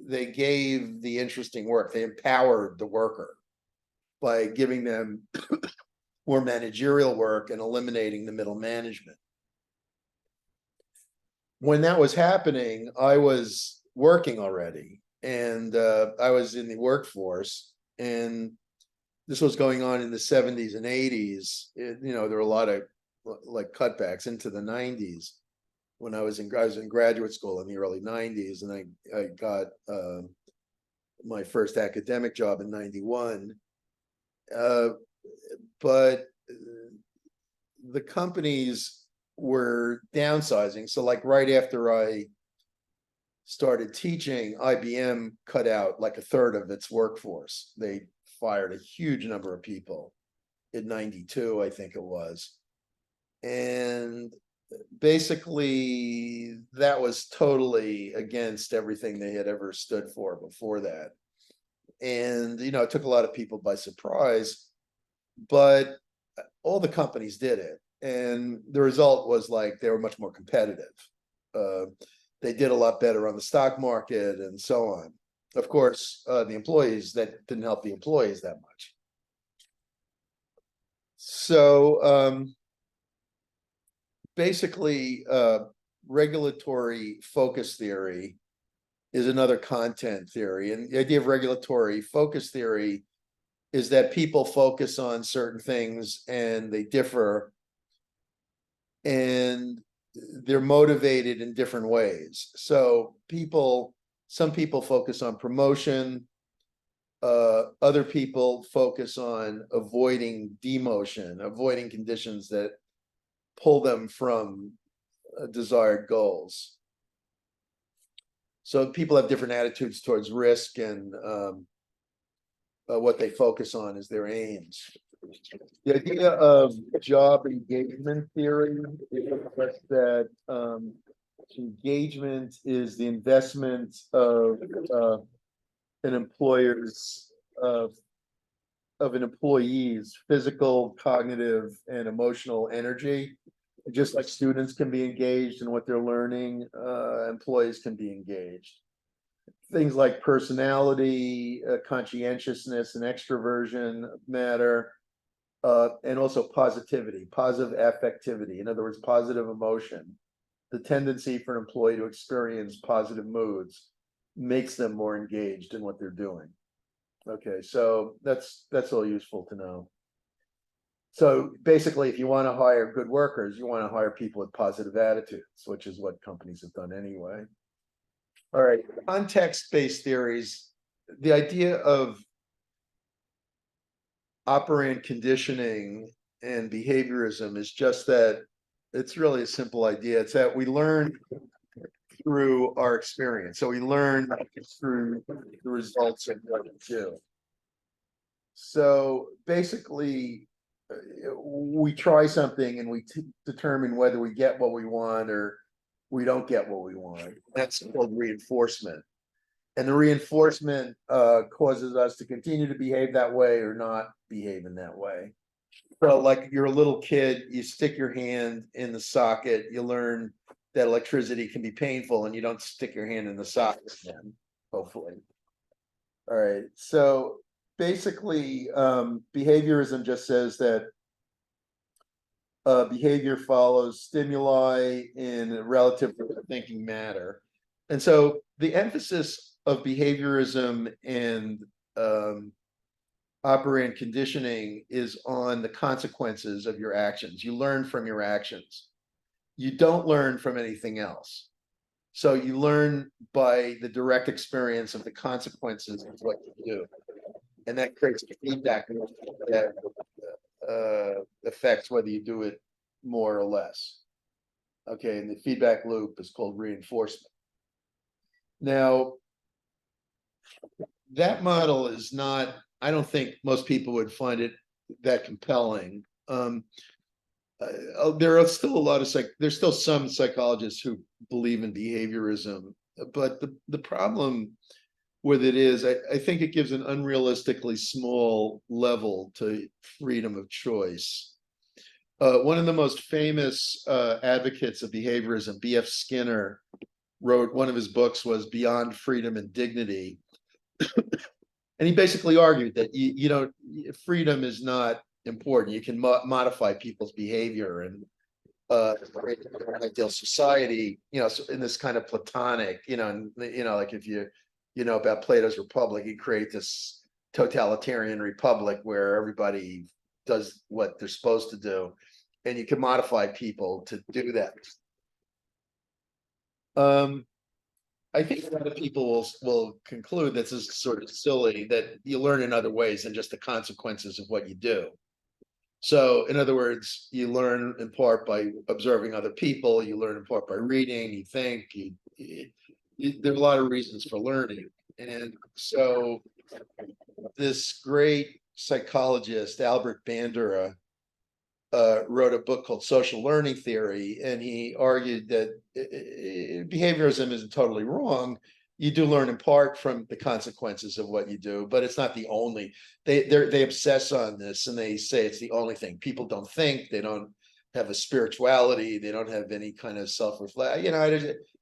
gave the interesting work. They empowered the worker by giving them more managerial work and eliminating the middle management. When that was happening, I was working already, and I was in the workforce, and this was going on in the 70s and 80s. There were a lot of like cutbacks into the 90s. When I was in graduate school in the early 90s, and I got my first academic job in 91. But the companies were downsizing. So like right after I started teaching, IBM cut out like a third of its workforce. They fired a huge number of people in 92, I think it was. And basically that was totally against everything they had ever stood for before that. And, it took a lot of people by surprise, but all the companies did it. And the result was like, they were much more competitive. They did a lot better on the stock market and so on. Of course, the employees, that didn't help the employees that much. So basically, regulatory focus theory is another content theory. And the idea of regulatory focus theory is that people focus on certain things and they differ, and they're motivated in different ways. So some people focus on promotion, other people focus on avoiding demotion, avoiding conditions that pull them from desired goals. So people have different attitudes towards risk, and what they focus on is their aims. The idea of job engagement theory is that engagement is the investment of an employer's of an employee's physical, cognitive, and emotional energy. Just like students can be engaged in what they're learning, employees can be engaged. Things like personality, conscientiousness, and extroversion matter, and also positivity, positive affectivity. In other words, positive emotion. The tendency for an employee to experience positive moods makes them more engaged in what they're doing. Okay, so that's all useful to know. So basically, if you want to hire good workers, you want to hire people with positive attitudes, which is what companies have done anyway. All right, context-based theories. The idea of operant conditioning and behaviorism is just that it's really a simple idea. It's that we learn through our experience. So we learn through the results of what we do. So basically, we try something and we determine whether we get what we want or we don't get what we want. That's called reinforcement. And the reinforcement causes us to continue to behave that way or not behave in that way. So like you're a little kid, you stick your hand in the socket, you learn that electricity can be painful, and you don't stick your hand in the socket again, hopefully. All right, so basically, behaviorism just says that behavior follows stimuli in a relative thinking matter. And so the emphasis of behaviorism and operant conditioning is on the consequences of your actions. You learn from your actions. You don't learn from anything else. So you learn by the direct experience of the consequences of what you do. And that creates a feedback that affects whether you do it more or less. Okay, and the feedback loop is called reinforcement. Now, that model is not, I don't think most people would find it that compelling. There are still a lot of there's still some psychologists who believe in behaviorism, but the problem with it is I think it gives an unrealistically small level to freedom of choice. One of the most famous advocates of behaviorism, B.F. Skinner, wrote one of his books was Beyond Freedom and Dignity. And he basically argued that freedom is not important. You can modify people's behavior and create an ideal society, so in this kind of Platonic, like if you know about Plato's Republic, he created this totalitarian republic where everybody does what they're supposed to do, and you can modify people to do that. I think a lot of people will conclude this is sort of silly, that you learn in other ways than just the consequences of what you do. So in other words, you learn in part by observing other people, you learn in part by reading, you think, there are a lot of reasons for learning. And so this great psychologist, Albert Bandura, wrote a book called Social Learning Theory, and he argued that behaviorism isn't totally wrong. You do learn in part from the consequences of what you do, but it's not the only. They obsess on this, and they say it's the only thing. People don't think, they don't have a spirituality, they don't have any kind of self-reflect.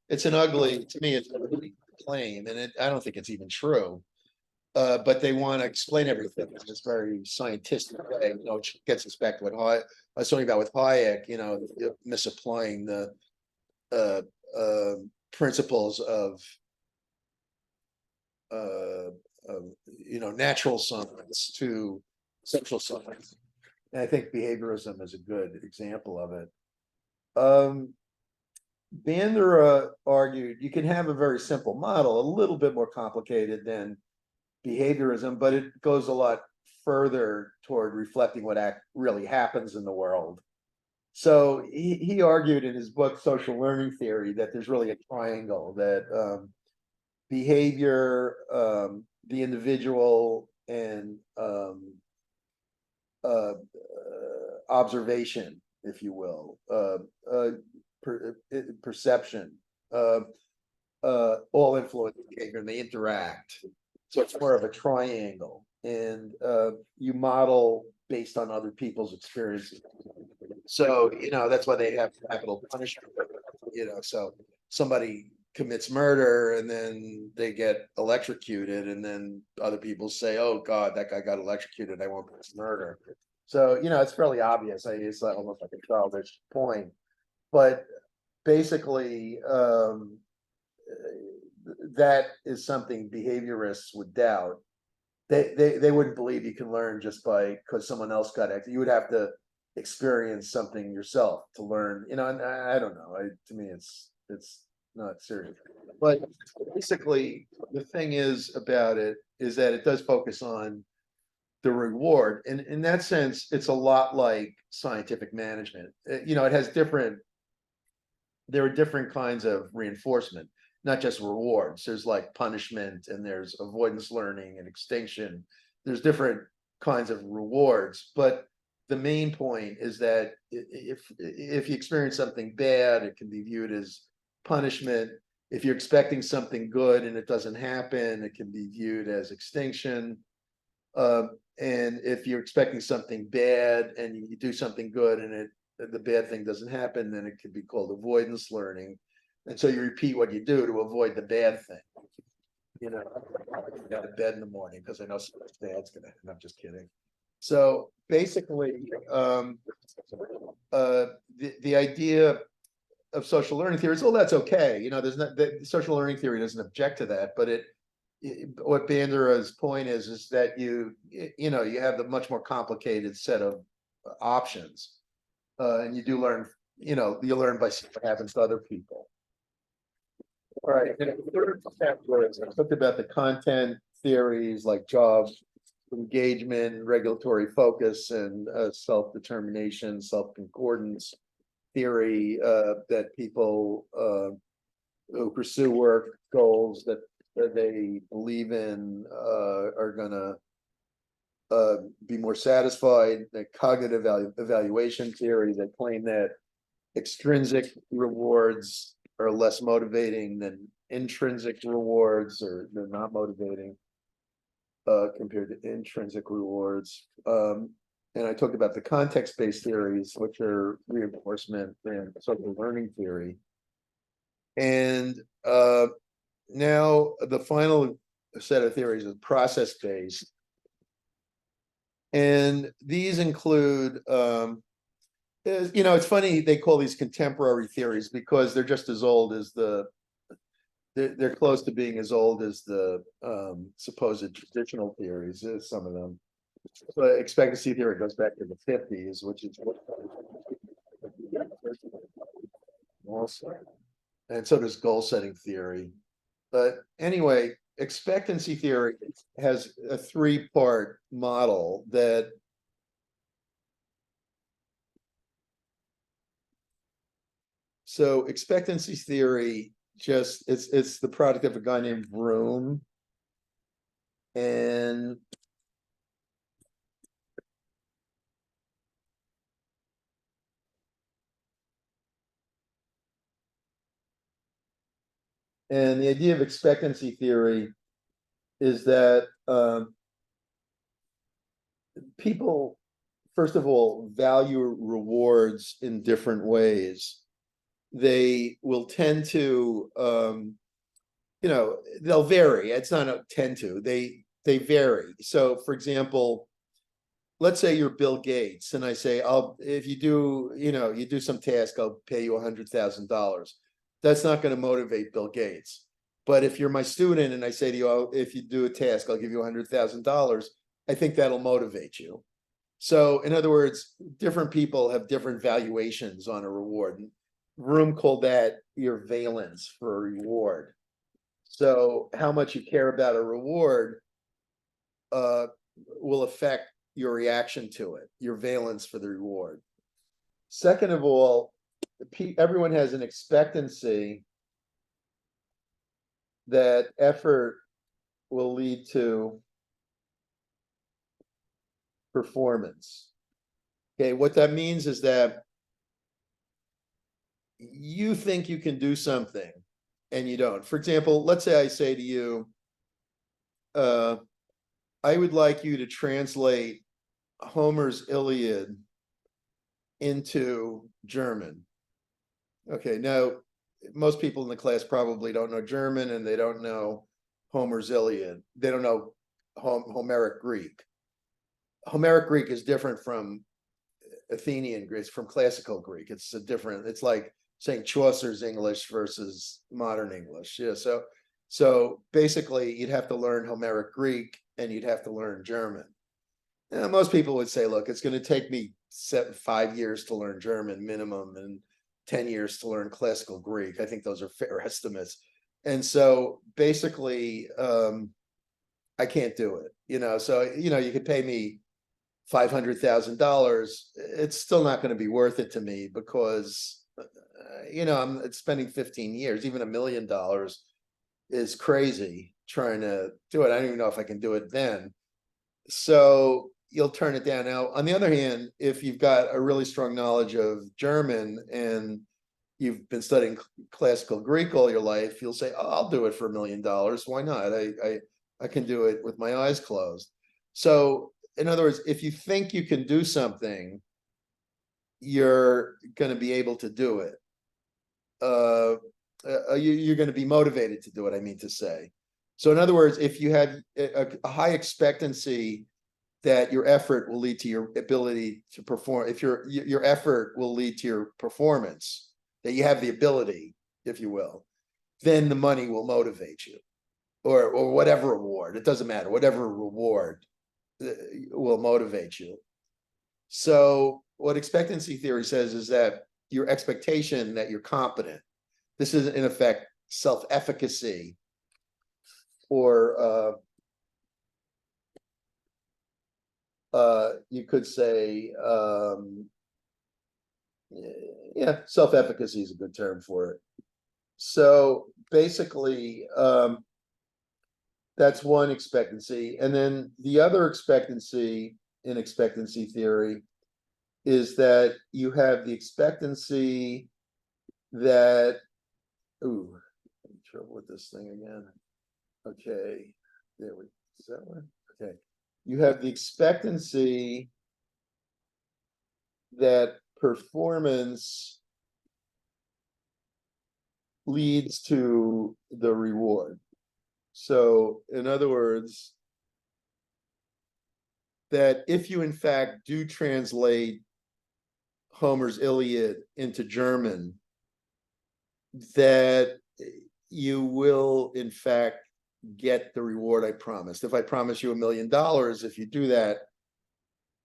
It's an ugly, to me, it's an ugly claim, and I don't think it's even true. But they want to explain everything in this very scientific way, which gets us back to what I was talking about with Hayek, misapplying the principles of natural science to social science. And I think behaviorism is a good example of it. Bandura argued you can have a very simple model, a little bit more complicated than behaviorism, but it goes a lot further toward reflecting what really happens in the world. So he argued in his book Social Learning Theory that there's really a triangle, that behavior, the individual, and observation, if you will, perception, all influence behavior, and they interact. So it's more of a triangle, and you model based on other people's experiences. So, that's why they have capital punishment. So somebody commits murder and then they get electrocuted, and then other people say, oh God, that guy got electrocuted, I won't commit murder. So, it's fairly obvious. It's almost like a childish point, but basically, that is something behaviorists would doubt. They wouldn't believe you can learn just because someone else got it. You would have to experience something yourself to learn. And I don't know. To me, it's not serious. But basically, the thing is about it is that it does focus on the reward, and in that sense, it's a lot like scientific management. It has there are different kinds of reinforcement, not just rewards. There's like punishment, and there's avoidance learning and extinction. There's different kinds of rewards, but the main point is that if you experience something bad, it can be viewed as punishment. If you're expecting something good and it doesn't happen, it can be viewed as extinction. And if you're expecting something bad and you do something good and the bad thing doesn't happen, then it could be called avoidance learning. And so you repeat what you do to avoid the bad thing. I get out of bed in the morning because I know something bad's gonna happen. I'm just kidding. So basically, the idea of social learning theory is, oh, that's okay. There's not, the social learning theory doesn't object to that, but what Bandura's point is that you have the much more complicated set of options, and you do learn. You learn by seeing what happens to other people. All right. And I talked about the content theories like job engagement, regulatory focus, and self-determination, self-concordance theory, that people who pursue work goals that they believe in are gonna be more satisfied. The cognitive evaluation theory that claim that extrinsic rewards are less motivating than intrinsic rewards, or they're not motivating compared to intrinsic rewards. And I talked about the context-based theories, which are reinforcement and social learning theory. And now the final set of theories is process-based. And these include, it's funny they call these contemporary theories because they're just as old as the they're close to being as old as the supposed traditional theories, some of them. But expectancy theory goes back to the 50s, which is what also, and so does goal setting theory. But anyway, expectancy theory has a three-part model that so expectancy theory just it's the product of a guy named Vroom. And the idea of expectancy theory is that people, first of all, value rewards in different ways. They will tend to, they'll vary. It's not a tend to, they vary. So for example, let's say you're Bill Gates and I say, if you do, you do some task, I'll pay you $100,000. That's not going to motivate Bill Gates. But if you're my student and I say to you, if you do a task, I'll give you $100,000, I think that'll motivate you. So in other words, different people have different valuations on a reward. Room called that your valence for a reward. So how much you care about a reward will affect your reaction to it, your valence for the reward. Second of all, everyone has an expectancy that effort will lead to performance. Okay, what that means is that you think you can do something and you don't. For example, let's say I say to you, I would like you to translate Homer's Iliad into German. Okay, now most people in the class probably don't know German and they don't know Homer's Iliad. They don't know Homeric Greek. Homeric Greek is different from Athenian Greek, from classical Greek. It's it's like saying Chaucer's English versus modern English. Yeah, so basically you'd have to learn Homeric Greek and you'd have to learn German. Now, most people would say, look, it's going to take me 5 years to learn German minimum and 10 years to learn classical Greek. I think those are fair estimates. And so basically, I can't do it, so, you could pay me $500,000. It's still not going to be worth it to me because, I'm spending 15 years, even $1 million is crazy trying to do it. I don't even know if I can do it then. So you'll turn it down. Now, on the other hand, if you've got a really strong knowledge of German and you've been studying classical Greek all your life, you'll say, oh, I'll do it for $1 million. Why not? I can do it with my eyes closed. So in other words, if you think you can do something, you're going to be able to do it. You're going to be motivated to do it, I mean to say. So in other words, if you have a high expectancy that your effort will lead to your ability to perform, if your effort will lead to your performance, that you have the ability, if you will, then the money will motivate you, or whatever reward, it doesn't matter, whatever reward will motivate you. So what expectancy theory says is that your expectation that you're competent, this is in effect self-efficacy, or you could say, yeah, self-efficacy is a good term for it. So basically, that's one expectancy. And then the other expectancy in expectancy theory is that you have the expectancy that, ooh, I'm in trouble with this thing again. Okay, there we, is that one? Okay. You have the expectancy that performance leads to the reward. So in other words, that if you in fact do translate Homer's Iliad into German, that you will in fact get the reward I promised. If I promise you $1 million, if you do that,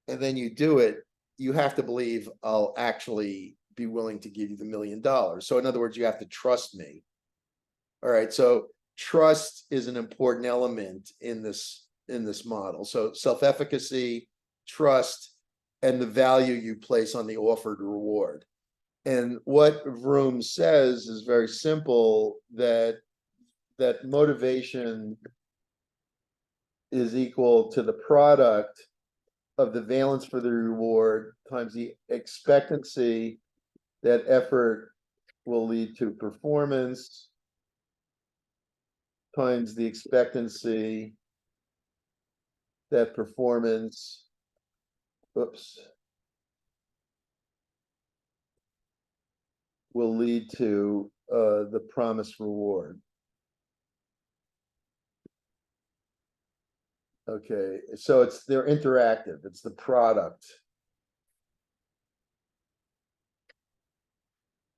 and then you do it, you have to believe I'll actually be willing to give you the $1 million. So in other words, you have to trust me. All right, so trust is an important element in this model. So self-efficacy, trust, and the value you place on the offered reward. And what Vroom says is very simple, that motivation is equal to the product of the valence for the reward times the expectancy that effort will lead to performance times the expectancy that performance, will lead to the promised reward. Okay, so they're interactive. It's the product.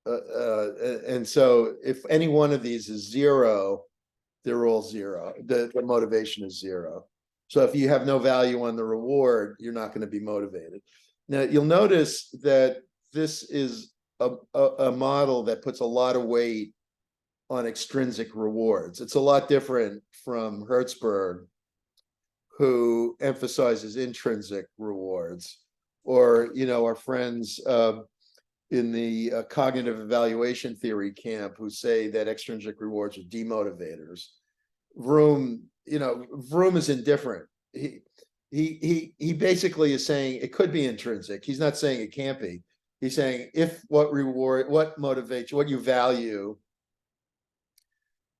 And so if any one of these is zero, they're all zero. The motivation is zero. So if you have no value on the reward, you're not going to be motivated. Now, you'll notice that this is a model that puts a lot of weight on extrinsic rewards. It's a lot different from Hertzberg, who emphasizes intrinsic rewards, or, our friends in the cognitive evaluation theory camp who say that extrinsic rewards are demotivators. Vroom is indifferent. He basically is saying it could be intrinsic. He's not saying it can't be. He's saying if what motivates you, what you value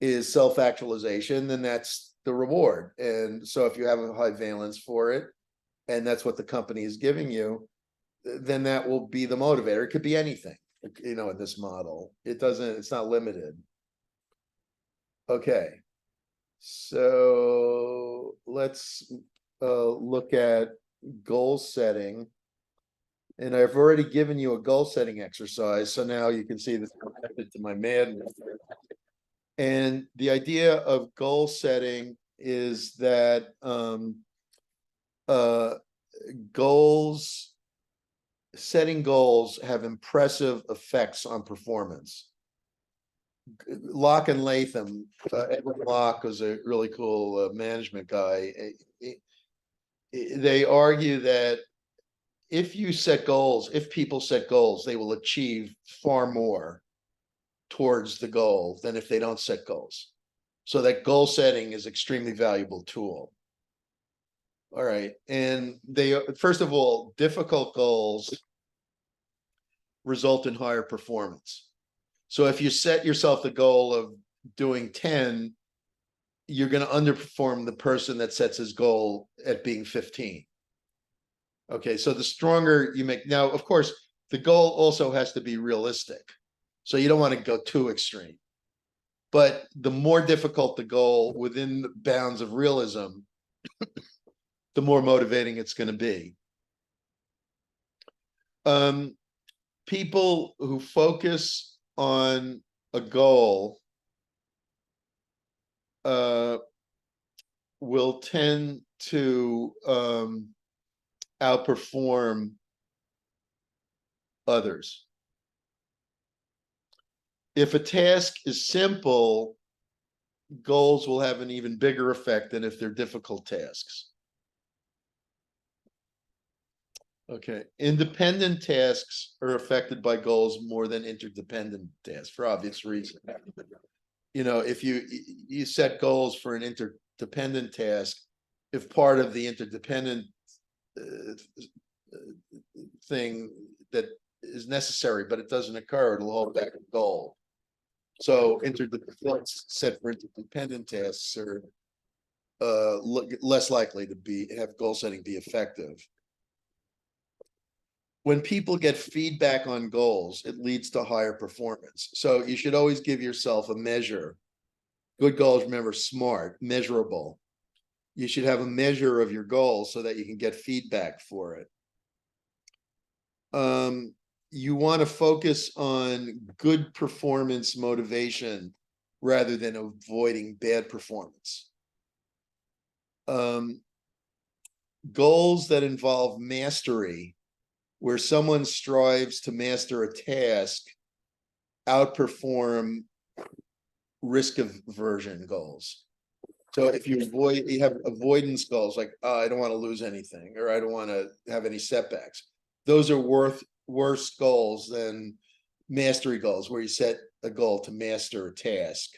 is self-actualization, then that's the reward. And so if you have a high valence for it, and that's what the company is giving you, then that will be the motivator. It could be anything, in this model. It's not limited. Okay. So let's look at goal setting. And I've already given you a goal setting exercise. So now you can see this connected to my madness. And the idea of goal setting is that setting goals have impressive effects on performance. Locke and Latham, Edward Locke was a really cool management guy. They argue that if people set goals, they will achieve far more towards the goal than if they don't set goals. So that goal setting is extremely valuable tool. All right. And first of all, difficult goals result in higher performance. So if you set yourself the goal of doing 10, you're going to underperform the person that sets his goal at being 15. Okay, so the stronger you make, now, of course, the goal also has to be realistic. So you don't want to go too extreme. But the more difficult the goal within the bounds of realism, the more motivating it's going to be. People who focus on a goal will tend to outperform others. If a task is simple, goals will have an even bigger effect than if they're difficult tasks. Okay, independent tasks are affected by goals more than interdependent tasks for obvious reasons. If you set goals for an interdependent task, if part of the interdependent thing that is necessary, but it doesn't occur, it'll hold back the goal. So goals set for interdependent tasks are less likely to have goal setting be effective. When people get feedback on goals, it leads to higher performance. So you should always give yourself a measure. Good goals, remember, smart, measurable. You should have a measure of your goals so that you can get feedback for it. You want to focus on good performance motivation rather than avoiding bad performance. Goals that involve mastery, where someone strives to master a task, outperform risk aversion goals. So if you have avoidance goals, like, oh, I don't want to lose anything, or I don't want to have any setbacks. Those are worse goals than mastery goals, where you set a goal to master a task.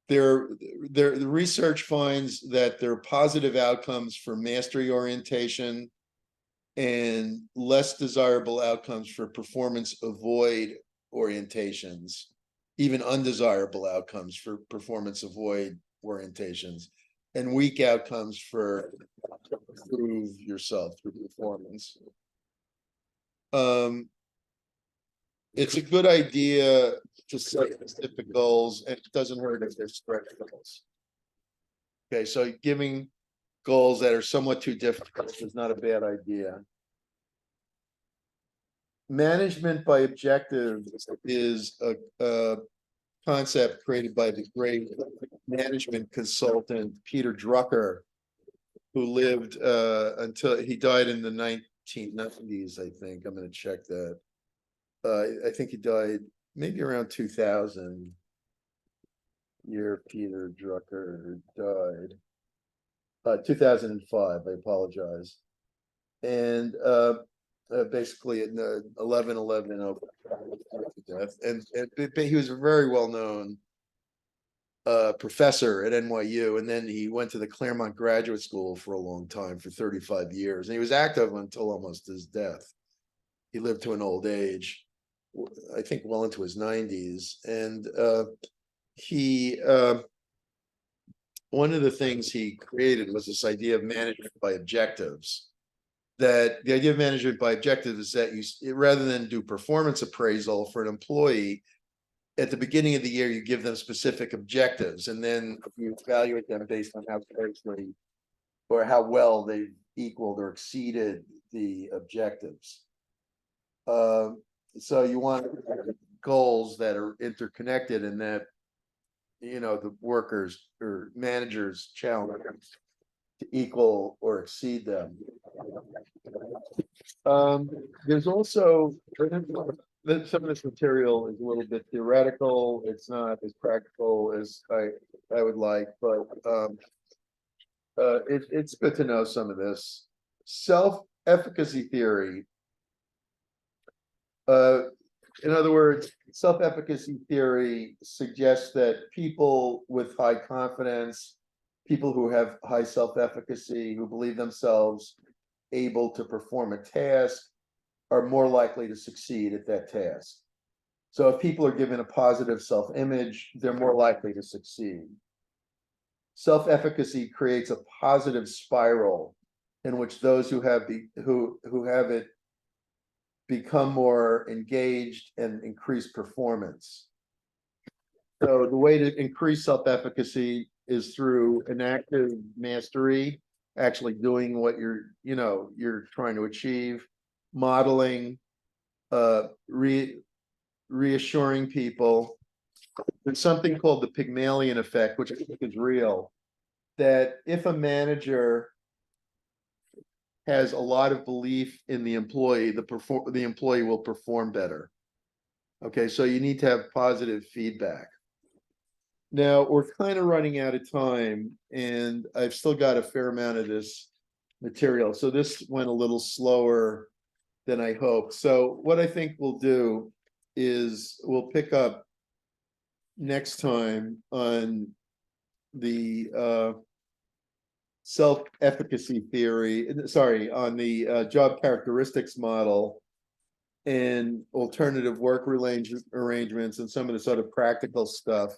The research finds that there are positive outcomes for mastery orientation and less desirable outcomes for performance avoid orientations, even undesirable outcomes for performance avoid orientations, and weak outcomes for improve yourself through performance. It's a good idea to set specific goals, and it doesn't hurt if they're stretch goals. Okay, so giving goals that are somewhat too difficult is not a bad idea. Management by objectives is a concept created by the great management consultant Peter Drucker, who lived until he died in the 1990s, I think. I'm going to check that. I think he died maybe around 2000. Year Peter Drucker died. 2005, I apologize. And basically in 11/11 death, and he was a very well-known professor at NYU, and then he went to the Claremont Graduate School for a long time, for 35 years, and he was active until almost his death. He lived to an old age, I think well into his 90s, and he one of the things he created was this idea of management by objectives. That the idea of management by objectives is that you, rather than do performance appraisal for an employee, at the beginning of the year, you give them specific objectives, and then you evaluate them based on how closely or how well they've equaled or exceeded the objectives. So you want goals that are interconnected, and that, you know, the workers or managers challenge to equal or exceed them. There's also some of this material is a little bit theoretical. It's not as practical as I would like, but it's good to know some of this. Self-efficacy theory. In other words, self-efficacy theory suggests that people with high confidence, people who have high self-efficacy, who believe themselves able to perform a task, are more likely to succeed at that task. So if people are given a positive self-image, they're more likely to succeed. Self-efficacy creates a positive spiral in which those who have it become more engaged and increase performance. So the way to increase self-efficacy is through an active mastery, actually doing what you're trying to achieve, modeling, reassuring people. There's something called the Pygmalion effect, which I think is real, that if a manager has a lot of belief in the employee, the employee will perform better. Okay, so you need to have positive feedback. Now, we're kind of running out of time, and I've still got a fair amount of this material. So this went a little slower than I hoped. So what I think we'll do is we'll pick up next time on the self-efficacy theory, on the job characteristics model and alternative work arrangements and some of the sort of practical stuff.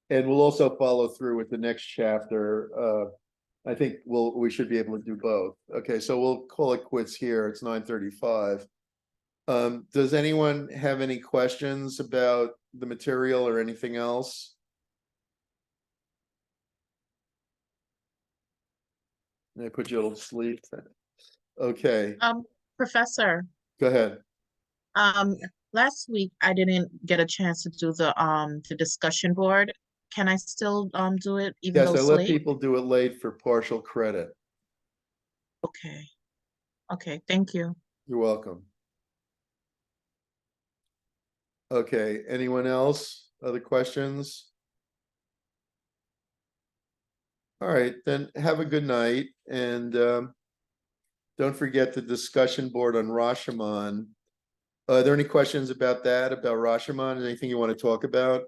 And we'll also follow through with the next chapter. I think we should be able to do both. Okay, so we'll call it quits here. It's 9:35. Does anyone have any questions about the material or anything else? I put you a little sleep. Okay,
Professor,
go ahead.
last week I didn't get a chance to do the discussion board. Can I still do it even
Yes,
though
I
it's
let
late?
people do it late for partial credit.
Okay. Okay, thank you.
You're welcome. Okay, anyone else? Other questions? All right, then have a good night, and don't forget the discussion board on Rashomon. Are there any questions about that, about Rashomon? Anything you want to talk about?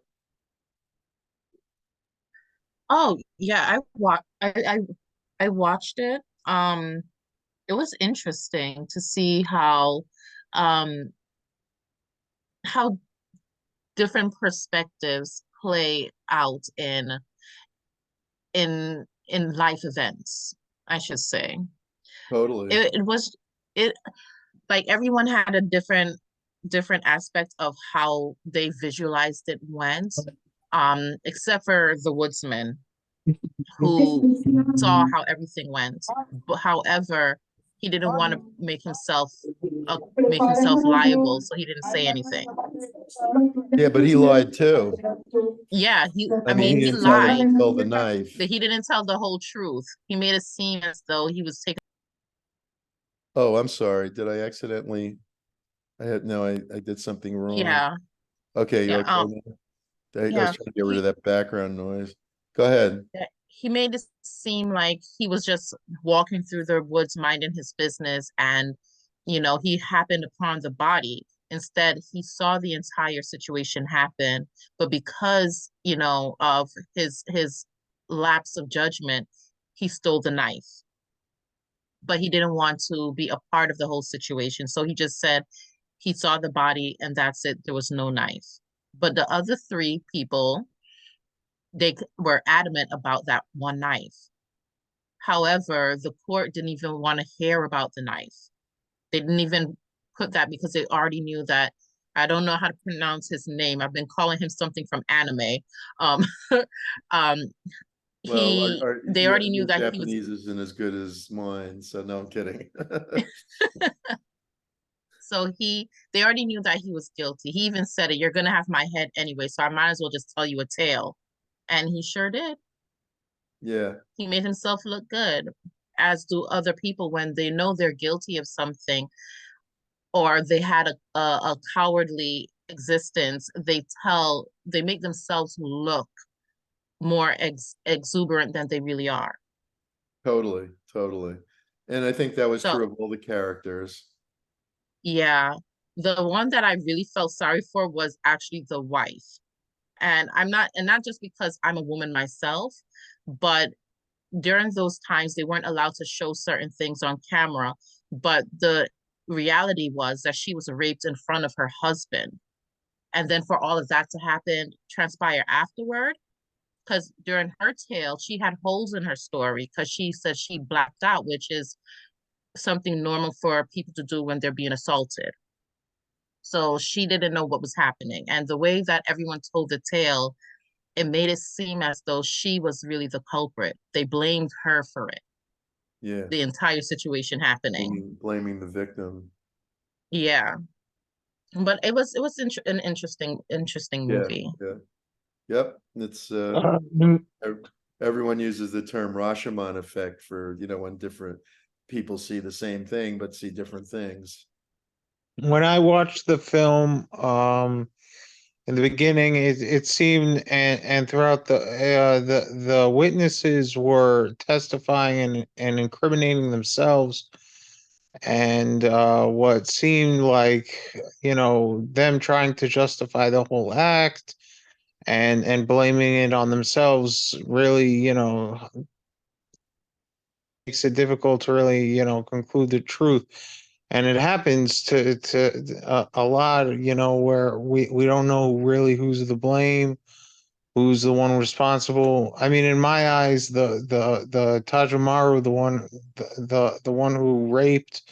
Oh, yeah, I watched it. It was interesting to see um how different perspectives play out in life events, I should say.
Totally.
It was it like everyone had a different aspect of how they visualized it went, except for the woodsman who saw how everything went. But however, he didn't want to make himself liable, so he didn't say anything.
Yeah, but he lied too.
Yeah,
I
I
mean,
mean,
he
he
didn't tell
lied,
him to the knife.
but he didn't tell the whole truth. He made it seem as though he was taking.
Oh, I'm sorry. Did I accidentally? I did something wrong.
Yeah,
Okay, you
yeah,
okay now? I was
yeah.
trying to get rid of that background noise. Go ahead.
He made it seem like he was just walking through the woods minding his business, and he happened upon the body. Instead, he saw the entire situation happen, but because of his lapse of judgment, he stole the knife. But he didn't want to be a part of the whole situation, so he just said he saw the body and that's it. There was no knife. But the other three people, they were adamant about that one knife. However, the court didn't even want to hear about the knife. They didn't even put that because they already knew that. I don't know how to pronounce his name. I've been calling him something from anime. Um, um,
Well,
they already knew
your
that he was.
Japanese isn't as good as mine, so no, I'm kidding.
So they already knew that he was guilty. He even said it, "You're gonna have my head anyway, so I might as well just tell you a tale." And he sure did.
Yeah,
He made himself look good, as do other people when they know they're guilty of something or they had a cowardly existence. They make themselves look more exuberant than they really are.
totally, totally. And I think that was
So
true of all the characters.
yeah, the one that I really felt sorry for was actually the wife. And not just because I'm a woman myself, but during those times they weren't allowed to show certain things on camera, but the reality was that she was raped in front of her husband. And then for all of that to transpire afterward, because during her tale, she had holes in her story because she said she blacked out, which is something normal for people to do when they're being assaulted. So she didn't know what was happening. And the way that everyone told the tale, it made it seem as though she was really the culprit. They blamed her for it,
Yeah,
the entire situation happening.
blaming the victim.
Yeah. But it was an interesting
Yeah,
movie.
yeah, yep. It's
Mm,
everyone uses the term Rashomon effect for when different people see the same thing but see different things.
When I watched the film, in the beginning, it seemed, and throughout the witnesses were testifying and incriminating themselves, and what seemed like them trying to justify the whole act and blaming it on themselves really makes it difficult to really conclude the truth. And it happens to a lot, where we don't know really who's the blame, who's the one responsible. I mean, in my eyes, the Tajamaru, the one who raped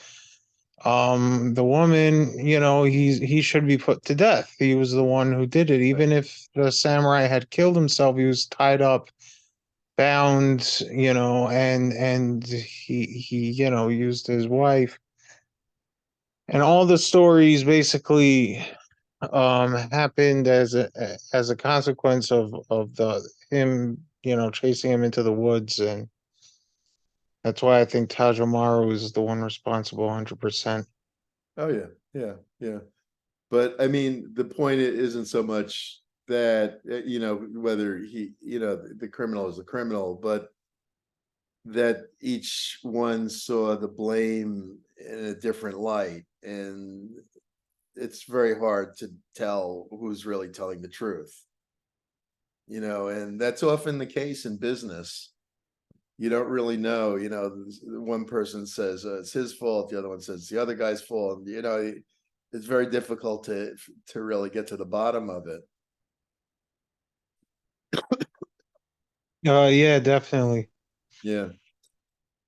the woman, he should be put to death. He was the one who did it. Even if the samurai had killed himself, he was tied up, bound, and he used his wife. And all the stories basically happened as a consequence of the him, chasing him into the woods, and that's why I think Tajamaru is the one responsible 100%.
Oh, yeah, yeah, yeah. But I mean, the point isn't so much that, whether he, the criminal is the criminal, but that each one saw the blame in a different light. And it's very hard to tell who's really telling the truth. And that's often the case in business. You don't really know, one person says it's his fault, the other one says it's the other guy's fault. It's very difficult to really get to the bottom of it.
Yeah, definitely.
Yeah.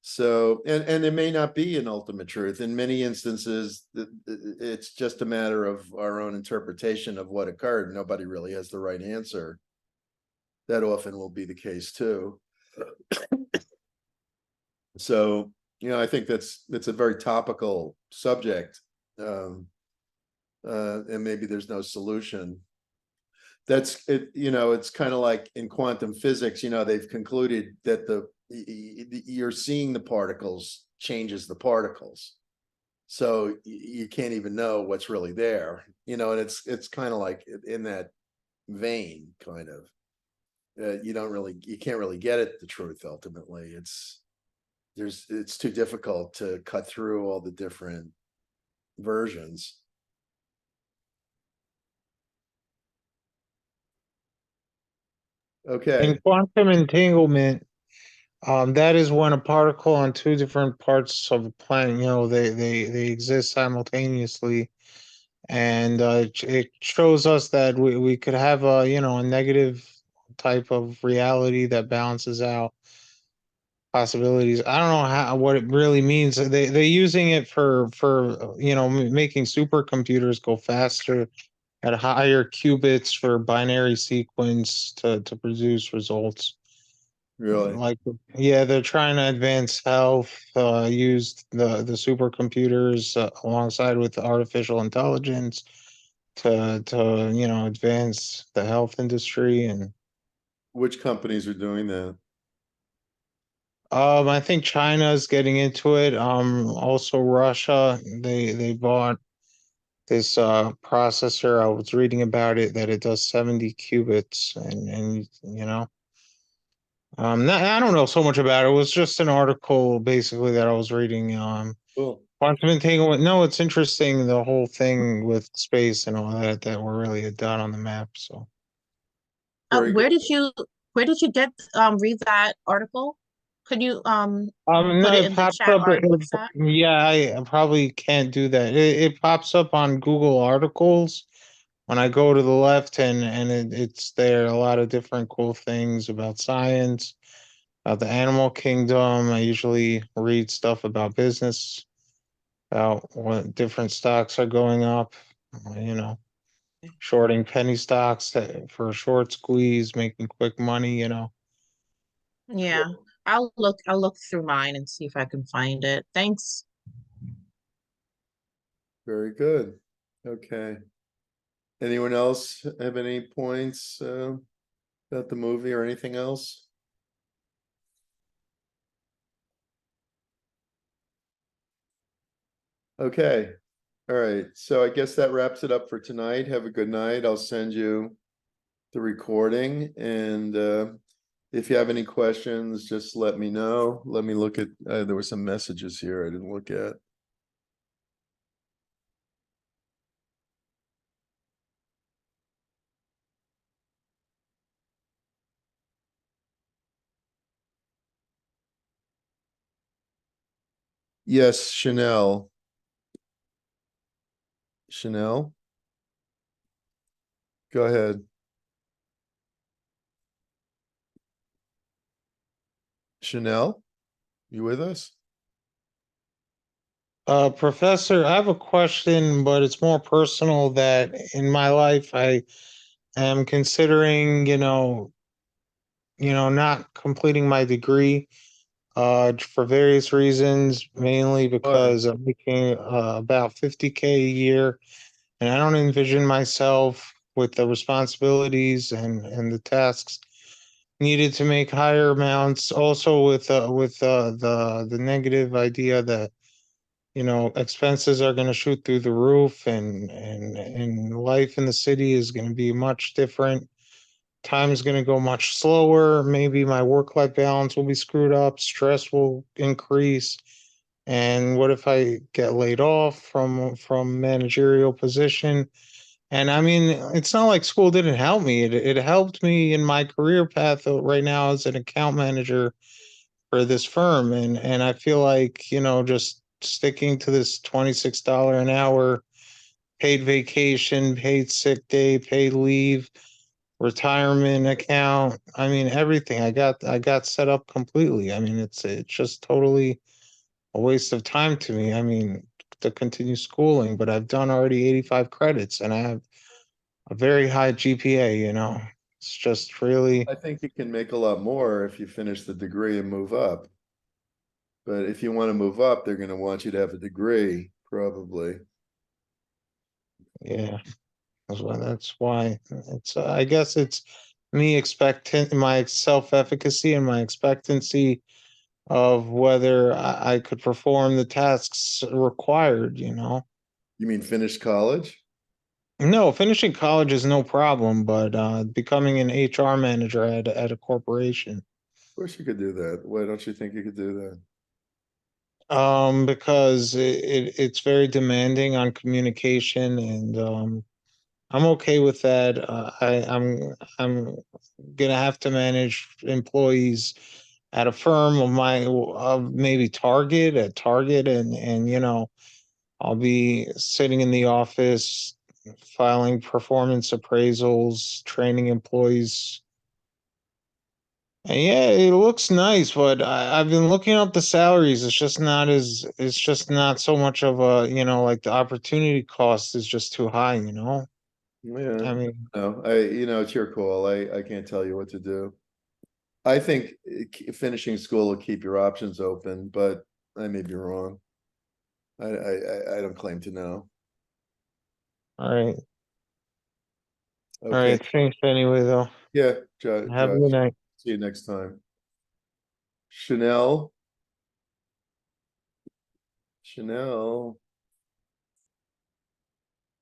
So, and there may not be an ultimate truth. In many instances, it's just a matter of our own interpretation of what occurred. Nobody really has the right answer. That often will be the case too. So, I think that's a very topical subject. And maybe there's no solution. That's it, it's kind of like in quantum physics, they've concluded that you're seeing the particles changes the particles. So you can't even know what's really there, and it's kind of like in that vein, kind of. You can't really get at the truth ultimately. It's too difficult to cut through all the different versions. Okay.
In quantum entanglement, that is when a particle on two different parts of a planet, they exist simultaneously, and it shows us that we could have a negative type of reality that balances out possibilities. I don't know what it really means. They're using it for making supercomputers go faster at higher qubits for binary sequence to produce results.
Really?
Like, yeah, they're trying to advance health, use the supercomputers alongside with artificial intelligence to advance the health industry. And
Which companies are doing that?
I think China is getting into it. Also Russia, they bought this processor. I was reading about it that it does 70 qubits, and I don't know so much about it. It was just an article basically that I was reading.
Cool.
Quantum entanglement. No, it's interesting, the whole thing with space and all that we're really a dot on the map. So
Very
Where
good.
did you get read that article? Could you
no,
put it
it
in the
pops
chat
up.
or in the chat?
Yeah, I probably can't do that. It pops up on Google Articles when I go to the left, and it's there. A lot of different cool things about science, about the animal kingdom. I usually read stuff about business, about what different stocks are going up. You know, shorting penny stocks for a short squeeze, making quick money.
Yeah. I'll look through mine and see if I can find it. Thanks.
Very good. Okay. Anyone else have any points about the movie or anything else? Okay. All right. So I guess that wraps it up for tonight. Have a good night. I'll send you the recording, and if you have any questions, just let me know. Let me look at there were some messages here I didn't look at. Yes, Chanel. Chanel, go ahead. Chanel, you with us?
Professor, I have a question, but it's more personal. That in my life, I am considering, not completing my degree, for various reasons, mainly because I'm making about 50K a year, And I don't envision myself with the responsibilities and the tasks needed to make higher amounts. Also with the negative idea that, you know, expenses are going to shoot through the roof and life in the city is going to be much different. Time is going to go much slower. Maybe my work-life balance will be screwed up. Stress will increase. And what if I get laid off from managerial position? And I mean, it's not like school didn't help me. It helped me in my career path right now as an account manager for this firm. And I feel like, you know, just sticking to this $26 an hour paid vacation, paid sick day, paid leave, retirement account. I mean, everything. I got set up completely. I mean, it's just totally a waste of time to me. I mean, to continue schooling, but I've done already 85 credits and I have a very high GPA, you know. It's just really,
I think you can make a lot more if you finish the degree and move up. But if you want to move up, they're going to want you to have a degree, probably.
yeah. That's why it's, I guess it's me expecting my self-efficacy and my expectancy of whether I could perform the tasks required, you know.
You mean finish college?
No, finishing college is no problem, but becoming an HR manager at a corporation.
Of course you could do that. Why don't you think you could do that?
Because it's very demanding on communication, and I'm okay with that. I'm gonna have to manage employees at a firm of maybe Target, and you know, I'll be sitting in the office filing performance appraisals, training employees. And yeah, it looks nice, but I've been looking up the salaries. It's just not so much of a, you know, like the opportunity cost is just too high, you know?
Yeah.
I mean,
No, it's your call. I can't tell you what to do. I think finishing school will keep your options open, but I may be wrong. I don't claim to know.
all right. All
Okay.
right. Thanks anyway, though.
Yeah,
Have a good
Josh.
night.
See you next time. Chanel. Chanel.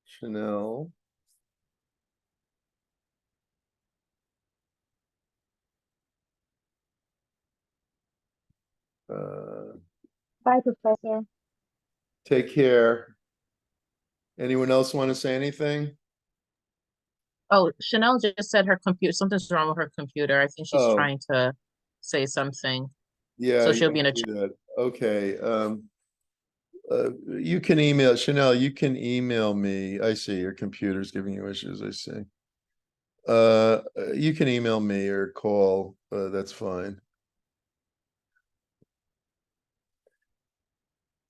Chanel.
Bye, Professor.
Take care. Anyone else want to say anything?
Oh, Chanel just said her computer, something's wrong with her computer. I think she's
Oh.
trying to say something.
Yeah,
So
you
she'll be in
don't
a
see that. Okay. You can email Chanel. You can email me. I see your computer's giving you issues. I see. You can email me or call. That's fine.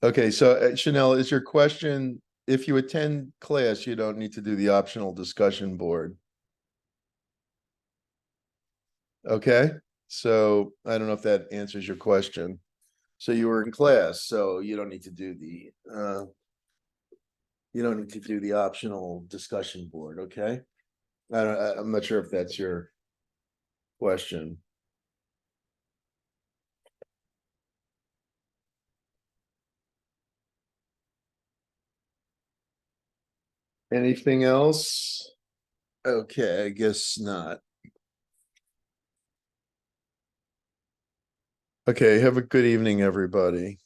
Okay, so Chanel, is your question, if you attend class, you don't need to do the optional discussion board? Okay, so I don't know if that answers your question. So you were in class, so you don't need to do the optional discussion board, okay? I'm not sure if that's your question. Anything else? Okay, I guess not. Okay, have a good evening, everybody.